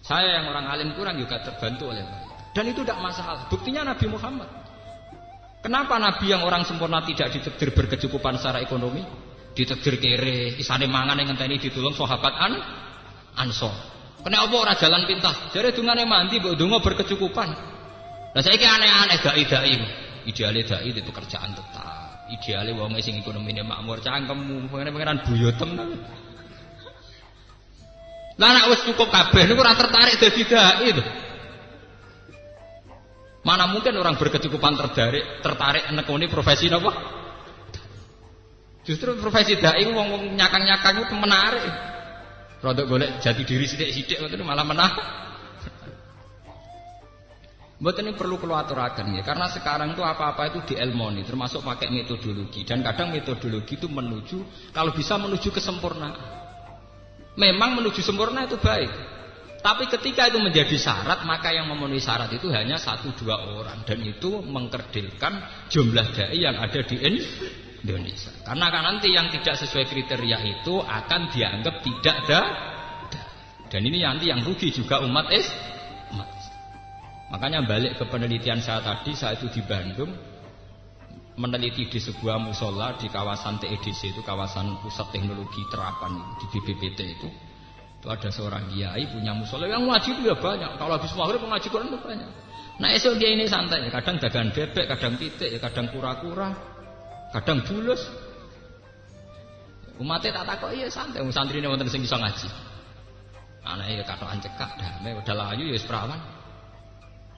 Saya yang orang alim kurang juga terbantu oleh mereka. Dan itu tidak masalah. Buktinya Nabi Muhammad. Kenapa Nabi yang orang sempurna tidak ditakdir berkecukupan secara ekonomi? Ditakdir kere, isane mangan yang ngenteni ditulung sahabat Ansor. Kena apa ora jalan pintas? Jare dungane mandi mbok donga berkecukupan. Lah saiki aneh-aneh dai-dai. Ideale dai itu pekerjaan tetap. Ideale wong sing ekonomine makmur cangkemmu, pengen-pengenan buyotem. Lah nek wis cukup kabeh niku ora tertarik dadi dai lho. Mana mungkin orang berkecukupan tertarik nekuni profesi napa? Justru profesi dai wong-wong nyakang-nyakang itu menarik. Rodok golek jati diri sithik-sithik ngoten malah menah. Mboten ini perlu kula aturaken ya, karena sekarang itu apa-apa itu dielmoni, termasuk pakai metodologi, dan kadang metodologi itu menuju kalau bisa menuju kesempurnaan. Memang menuju sempurna itu baik. Tapi ketika itu menjadi syarat, maka yang memenuhi syarat itu hanya 1-2 orang, dan itu mengkerdilkan jumlah dai yang ada di Indonesia. Karena kan nanti yang tidak sesuai kriteria itu akan dianggap tidak ada. Dan ini nanti yang rugi juga umat Islam. Makanya balik ke penelitian saya tadi, saya itu di Bandung meneliti di sebuah musola di kawasan TEDC, itu kawasan pusat teknologi terapan di BPPT itu. Itu ada seorang kiai punya musola yang ngaji itu ya banyak. Kalau habis maghrib ngaji Quran itu banyak. Nah esok dia ini santai, kadang dagang bebek, kadang pitik, kadang kura-kura. Kadang bulus. Umatnya tak takok iya santai, santrine wonten sing bisa ngaji. Anake katokan cekak, damai udah layu ya wis perawan.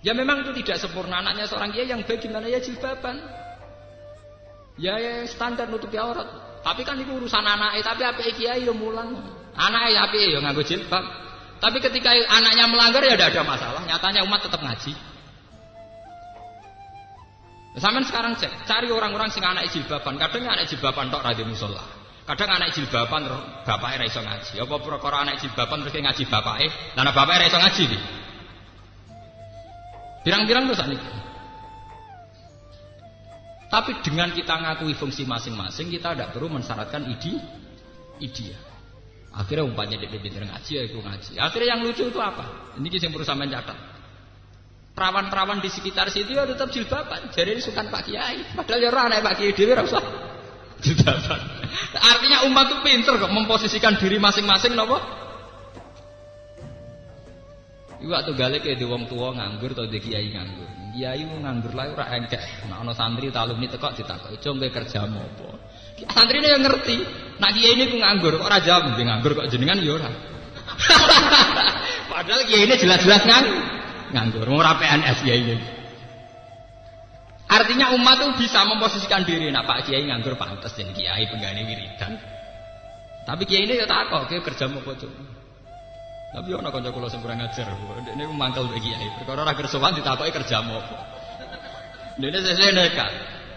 Ya memang itu tidak sempurna, anaknya seorang kiai yang baik gimana ya jilbaban. Ya standar nutupi aurat. Tapi kan itu urusan anake, tapi apike kiai yo mulang. Anake apike yo nganggo jilbab. Tapi ketika anaknya melanggar ya tidak ada masalah, nyatanya umat tetap ngaji. Sampeyan sekarang cek, cari orang-orang sing anak jilbaban. Kadang anak jilbaban tok ra di musala. Kadang anak jilbaban bapake ra iso ngaji. Apa perkara anak jilbaban terus ngaji bapake? Lah nek bapake ra iso ngaji iki. Pirang-pirang to sakniki. Tapi dengan kita ngakui fungsi masing-masing, kita tidak perlu mensyaratkan ide. Akhirnya umpamanya dia pinter ngaji ya iku ngaji. Akhirnya yang lucu itu apa? Ini yang perlu sampean catat. Perawan-perawan di sekitar situ ya tetap jilbaban. Jadi ini sukan Pak Kiai. Padahal ya ora nek Pak Kiai dhewe ora usah jilbaban. Artinya umat itu pinter kok memposisikan diri masing-masing napa? Iku waktu gale ke di wong tua nganggur atau di kiai nganggur. Kiai nganggur lah ora engkek. Nek ana santri talumni teko ditakoki, "Cung kowe kerja apa?" Santrine yang ngerti. Nak kiai ini ku nganggur kok ora jawab, nganggur kok jenengan ya ora. Padahal kiai ini jelas-jelas nganggur. Ora PNS kiai ini. Artinya umat itu bisa memposisikan diri. Nak Pak Kiai nganggur pantes jadi kiai penggane wiridan. Tapi kiai ini ya takok, "Kowe kerja apa, Cung?" Tapi ana kanca kula sing kurang ajar. Dekne ku mangkel mbek kiai. Perkara ora kersowan ditakoki kerja apa. Dekne sesuk nekat.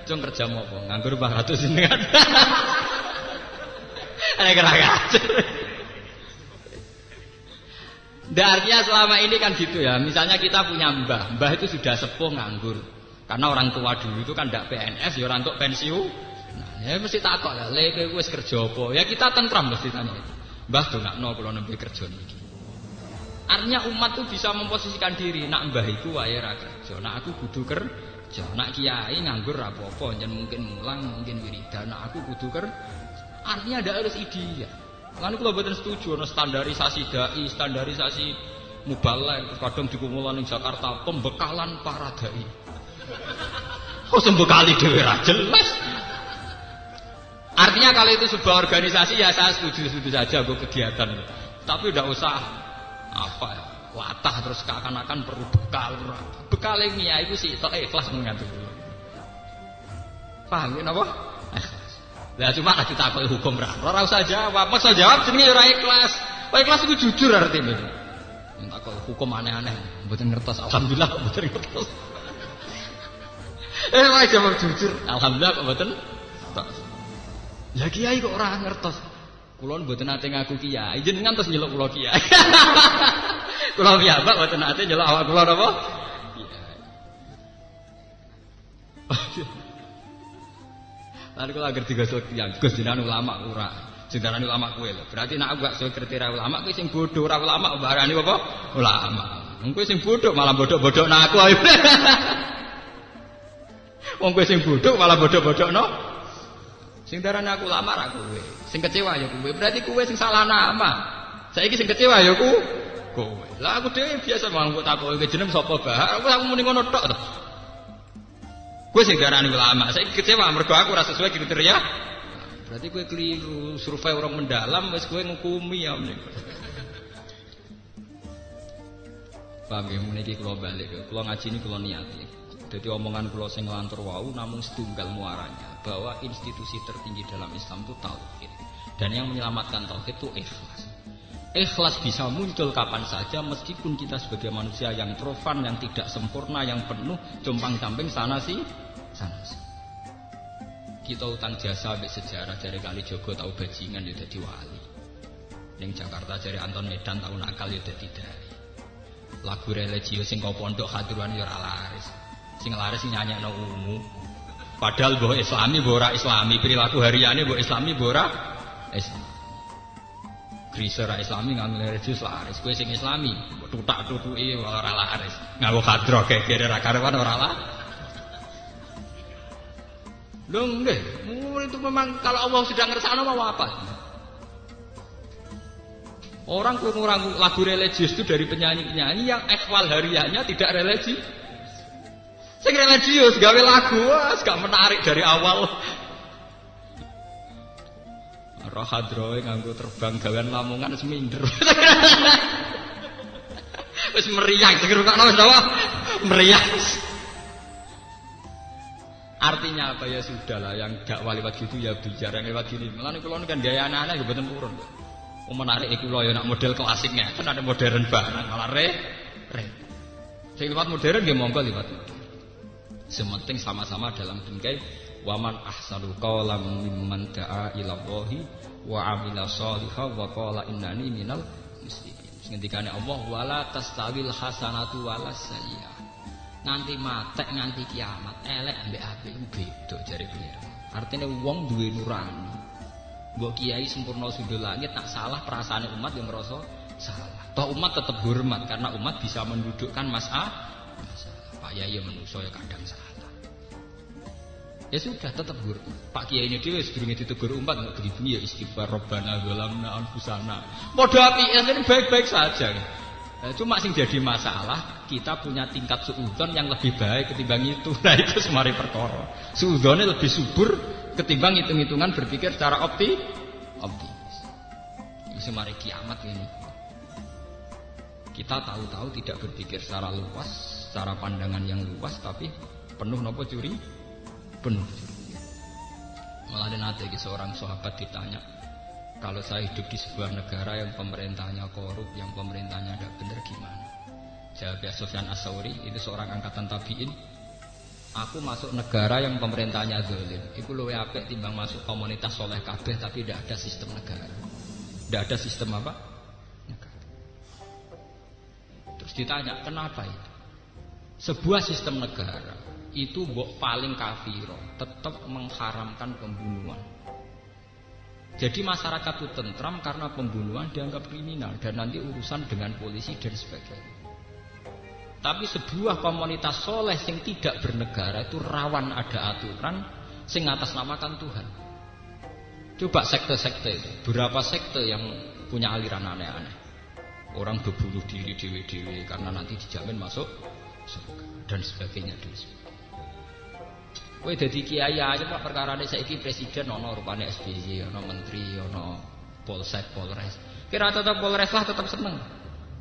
"Cung kerja apa?" "Nganggur 400 jenengan." Ana kurang ajar. Artinya selama ini kan gitu ya. Misalnya kita punya mbah itu sudah sepuh nganggur. Karena orang tua dulu itu kan ndak PNS, ya orang untuk pensiun. Nah, ya mesti takok lah, "Le kowe wis kerja apa?" Ya kita tentram mesti tanya itu. "Mbah dongakno kula nembe kerja niki." Artinya umat itu bisa memposisikan diri, nak mbah iku wae ra kerja, nak aku kudu kerja, nak kiai nganggur ra apa-apa, jan mungkin mulang, mungkin wiridan, nak aku kudu kerja. Artinya ndak harus ideal. Lan kula mboten setuju ana standarisasi dai, standarisasi mubalek, kadang dikumpulkan ning Jakarta pembekalan para dai. Kok sembekali dhewe ra jelas. Artinya kalau itu sebuah organisasi ya saya setuju saja buat kegiatan. Tapi tidak usah apa ya, latah terus seakan-akan perlu bekal. Bekal ini ya itu sih ikhlas mengatur. Paham ya apa? Ikhlas. Lah cuma nek ditakoki hukum ora usah jawab. Masa jawab jenenge ora ikhlas. Ikhlas itu jujur artinya. Takok hukum aneh-aneh mboten ngertos. Alhamdulillah kok mboten ngertos. Wae jawab jujur. Alhamdulillah kok mboten. Ya kiai kok ora ngertos. Kula mboten nate ngaku kiai, jenengan terus nyeluk kula kiai. Kula piyambak mboten nate nyeluk awak kula napa? Kiai. Lan kula agar digosok tiyang, Gus jenengan ulama ora. Jenengan ulama kowe lho. Berarti nek aku gak iso kriteria ulama kowe sing bodoh ora ulama barani apa? Ulama. Wong kowe sing bodoh malah bodoh-bodohna aku ayo. Wong kowe sing bodoh malah bodoh-bodohno. Sing darane aku lama ra kowe. Sing kecewa ya kowe. Berarti kowe sing salah nama. Saiki sing kecewa ya kowe. Lah aku dhewe biasa mangko takoki jeneng sapa bah. Aku muni ngono tok to. Kowe sing darane ulama. Saiki kecewa mergo aku ora sesuai kriteria. Berarti kowe keliru. Survei orang mendalam wis kowe ngukumi ya meneh. Paham ya meniki kula balik. Kula ngaji ini kula niati. Jadi omongan kula sing ngelantur wau namun setunggal muaranya bahwa institusi tertinggi dalam Islam itu tauhid. Dan yang menyelamatkan tauhid itu ikhlas. Ikhlas bisa muncul kapan saja meskipun kita sebagai manusia yang profan, yang tidak sempurna, yang penuh jompang-camping sana sih. Kita utang jasa ambek sejarah dari Kalijogo tahu bajingan ya dadi wali. Ning Jakarta dari Anton Medan tahu nakal ya dadi dai. Lagu religius sing kok pondok hadiruan ya ora laris. Sing laris nyanyekno ungu. Padahal mbok Islami mbok ora Islami, perilaku hariane mbok Islami mbok ora Islami. Grise ora Islami nganggo religius laris. Kowe sing Islami mbok tutak-tutuki ora laris. Nganggo hadroh gegere ra karewan ora laris. Lho nggih, itu memang kalau Allah sudah ngersakno mau apa? Orang kurang lagu religius itu dari penyanyi-penyanyi yang ikhwal hariannya tidak religi. Sing religius gawe lagu gak menarik dari awal. Roh hadroe nganggo terbang gawean Lamongan wis minder. Wis meriang sing ngrungokno wis apa? Meriang. Artinya apa ya sudahlah yang dakwah lewat gitu ya bicara lewat gini. Mulane kula kan gaya anak-anak ya mboten purun. Menarik iku lho ya nak model klasiknya kan ada modern barang malah re. Sing lewat modern nggih monggo liwat. Sementing sama-sama dalam bingkai waman ahsanu qawlan mimman da'a ila Allahi wa 'amila shalihan wa qala innani minal muslimin. Ngendikane Allah wala tastawil hasanatu walas sayyi'ah. Nganti matek nganti kiamat elek ambek apik ku beda jare pengira. Artine wong duwe nurani. Mbok kiai sempurna sundul langit tak salah perasaane umat yang merasa salah. Toh umat tetap hormat karena umat bisa mendudukkan masalah. Pak Yai manusia ya kadang salah. Ya sudah tetap hormat. Pak Kiai ini dhewe sedurunge ditegur umat kok bengi ya istighfar Rabbana zalamna anfusana. Padha apike baik-baik saja. Cuma sing jadi masalah kita punya tingkat suudzon yang lebih baik ketimbang itu. Nah itu semari perkara. Suudzonnya lebih subur ketimbang hitung-hitungan berpikir secara optimis. Itu semari kiamat ini. Kita tahu-tahu tidak berpikir secara luas, secara pandangan yang luas, tapi penuh nopo curi, penuh curi. Malah ada seorang sahabat ditanya, kalau saya hidup di sebuah negara yang pemerintahnya korup, yang pemerintahnya tidak benar gimana? Jawabnya Sufyan As-Tsauri, itu seorang angkatan tabi'in. Aku masuk negara yang pemerintahnya zalim. Iku luwih apik timbang masuk komunitas soleh kabeh tapi tidak ada sistem negara. Tidak ada sistem apa? Negara. Terus ditanya, kenapa itu? Sebuah sistem negara itu paling kafiro, tetap mengharamkan pembunuhan. Jadi masyarakat itu tentram karena pembunuhan dianggap kriminal dan nanti urusan dengan polisi dan sebagainya. Tapi sebuah komunitas soleh yang tidak bernegara itu rawan ada aturan sing atasnamakan Tuhan. Coba sekte-sekte itu, berapa sekte yang punya aliran aneh-aneh. Orang berbunuh diri dewe-dewe karena nanti dijamin masuk surga dan sebagainya dan sebagainya. Kowe dadi kiai aja Pak perkarane saiki presiden ana rupane SBY, ana menteri, ana polsek, polres. Kira tetep polres lah tetep seneng.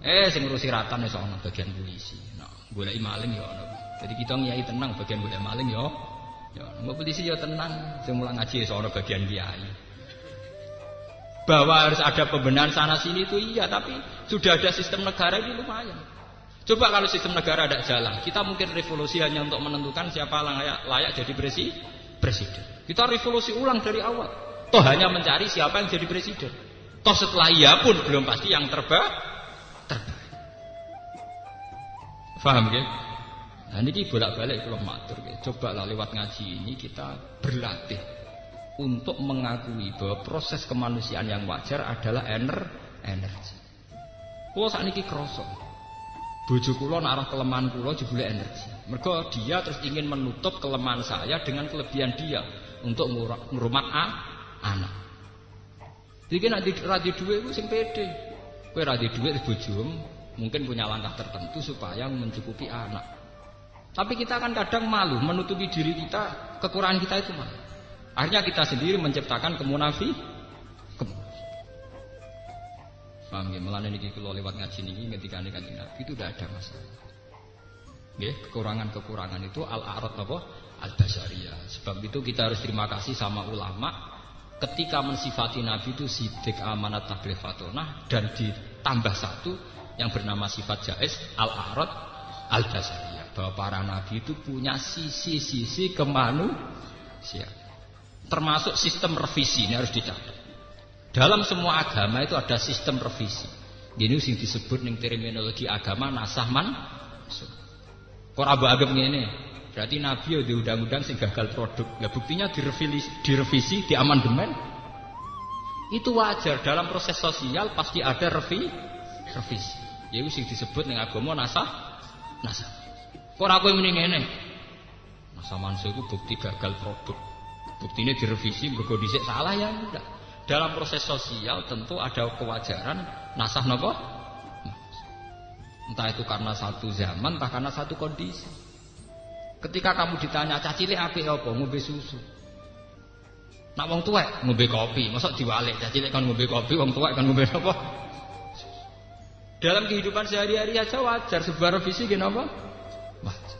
Sing ngurusi ratan wis ana bagian polisi. Nah, goleki maling ya ana. Jadi kita kiai tenang bagian golek maling ya. Ya, mbok polisi ya tenang, sing mulang ngaji wis ana bagian kiai. Bahwa harus ada pembenahan sana sini itu iya, tapi sudah ada sistem negara ini lumayan. Coba kalau sistem negara tidak jalan, kita mungkin revolusi hanya untuk menentukan siapa layak jadi presiden. Kita revolusi ulang dari awal. Toh hanya mencari siapa yang jadi presiden. Toh setelah iya pun belum pasti yang terbaik. Paham ya? Nah ini bolak-balik kalau matur. Coba lah lewat ngaji ini kita berlatih untuk mengakui bahwa proses kemanusiaan yang wajar adalah energi. Kulo sakniki krasa. Bojo kula nek arah kelemahan kula jebule energi. Mergo dia terus ingin menutup kelemahan saya dengan kelebihan dia untuk ngrumat anak. Jadi nek ra di dhuwit ku sing pede. Kowe ra di dhuwit bojomu mungkin punya langkah tertentu supaya mencukupi anak. Tapi kita kan kadang malu menutupi diri kita, kekurangan kita itu malu. Akhirnya kita sendiri menciptakan kemunafikan. Paham ya, melane niki kula lewat ngaji niki ketika Kanjeng Nabi itu tidak ada masalah. Nggih, kekurangan-kekurangan itu al-a'rad apa? Al-basyariyah. Sebab itu kita harus terima kasih sama ulama ketika mensifati Nabi itu sidik, amanat, tabligh, fatonah dan ditambah satu yang bernama sifat jaiz al-a'rad al-basyariyah. Bahwa para nabi itu punya sisi-sisi kemanusiaan. Termasuk sistem revisi ini harus dicatat. Dalam semua agama itu ada sistem revisi. Ini yang disebut ning terminologi agama nasah mansukh. Kok abang ngene. Berarti nabi di undang-undang sing gagal produk. Lah buktinya direvisi, diamandemen. Itu wajar dalam proses sosial pasti ada revisi. Yaiku sing disebut ning agama nasah. Kok ora kowe muni ngene. Nasah mansukh itu bukti gagal produk. Buktine direvisi mergo dhisik salah ya enggak. Dalam proses sosial tentu ada kewajaran nasah napa? Entah itu karena satu zaman, entah karena satu kondisi. Ketika kamu ditanya cacile apik apa? Ngombe susu. Nak wong tuwek ngombe kopi, mosok diwalik cacile kan ngombe kopi, wong tuwek kan ngombe apa? Dalam kehidupan sehari-hari aja wajar sebuah revisi nggih napa? Wajar.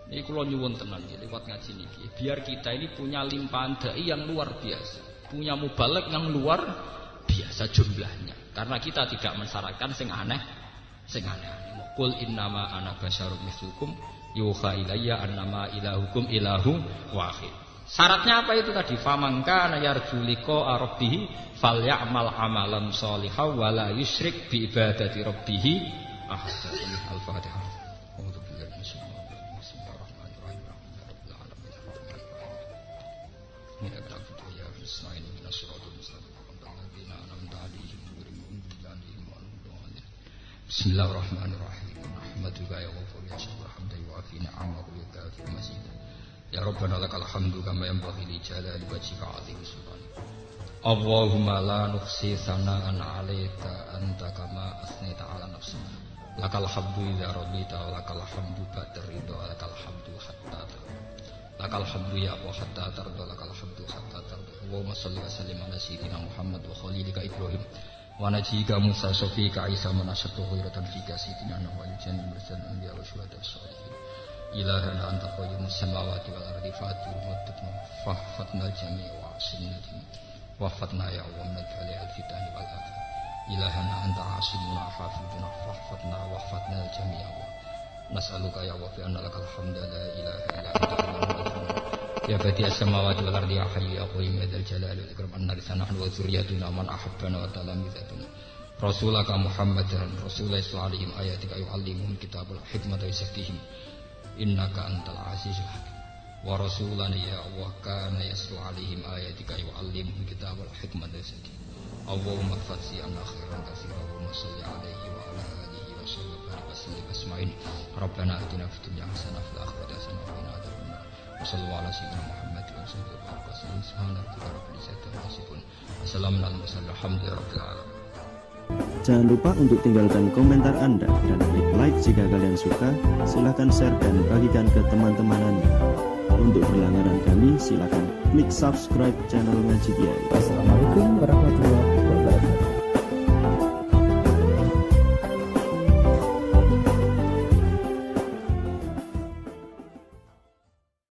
Ini kula nyuwun tenan lewat ngaji niki, biar kita ini punya limpahan dai yang luar biasa. Punya mubalek yang luar biasa jumlahnya. Karena kita tidak mensyaratkan sing aneh. Qul innama ana basyarum mislukum yuha ilayya annama ilahukum ilahu wahid. Syaratnya apa itu tadi? Famangka yarju liqa rabbih falyamal amalan sholihan wa la yusyrik bi ibadati rabbih ahad. Al-Fatihah. Bismillahirrahmanirrahim. Ahmaduka ya ghafur ya syukur hamdan yu'afi ni'amahu wa yukafi mazida. Ya Rabbana lakal hamdu kama yanbaghi li jalali wajhika 'azimi sultanik. Allahumma la nuhsi sana'an 'alaika anta kama asnaita 'ala nafsika. Lakal hamdu idza radita wa lakal hamdu ba'da ridha wa lakal hamdu hatta tarda. Lakal hamdu ya Allah hatta tarda lakal hamdu hatta tarda. Allahumma shalli wa sallim ala sayyidina Muhammad wa khalilika Ibrahim wa najika Musa sofika Isa manasatu khairatan fika sayyidina Nabi jannah bersama anbiya wa syuhada sholihin. Ilahana anta qayyumus samawati wal ardi fatir muttaqin fahfatna jami' wa asinnatin wahfatna ya Allah min al-fitani wal adha. Ilahana anta asimuna hafiduna fahfatna wahfatna jami'a wa nas'aluka ya wa fi anna lakal hamda la ilaha illa anta ya badi as-samawati wal ardi ya hayyu ya qayyum ya dzal jalali wal ikram anna lisana wa dzurriyyatuna man ahabbana wa talamizatuna rasulaka muhammadan rasulullah sallallahu alaihi ayatika yu'allimuhum kitabul hikmata yusakkihim innaka antal azizul hakim wa rasulan ya Allah kana yaslu alaihim ayatika yu'allimuhum kitabul hikmata yusakkihim Allahumma fatsi anna khairan katsiran wa salli alaihi wa ala alihi wa sahbihi wa sallim asma'in rabbana atina fid dunya hasanah wa fil akhirati hasanah wa qina adzabannar wa sallallahu ala sayyidina Muhammad wa sallallahu alaihi wasallam subhana rabbika rabbil izzati amma yasifun assalamu alaikum warahmatullahi wabarakatuh. Jangan lupa untuk tinggalkan komentar Anda dan klik like jika kalian suka. Silahkan share dan bagikan ke teman-teman Anda. Untuk berlangganan kami, silakan klik subscribe channel Ngaji Kiai. Assalamualaikum warahmatullahi wabarakatuh.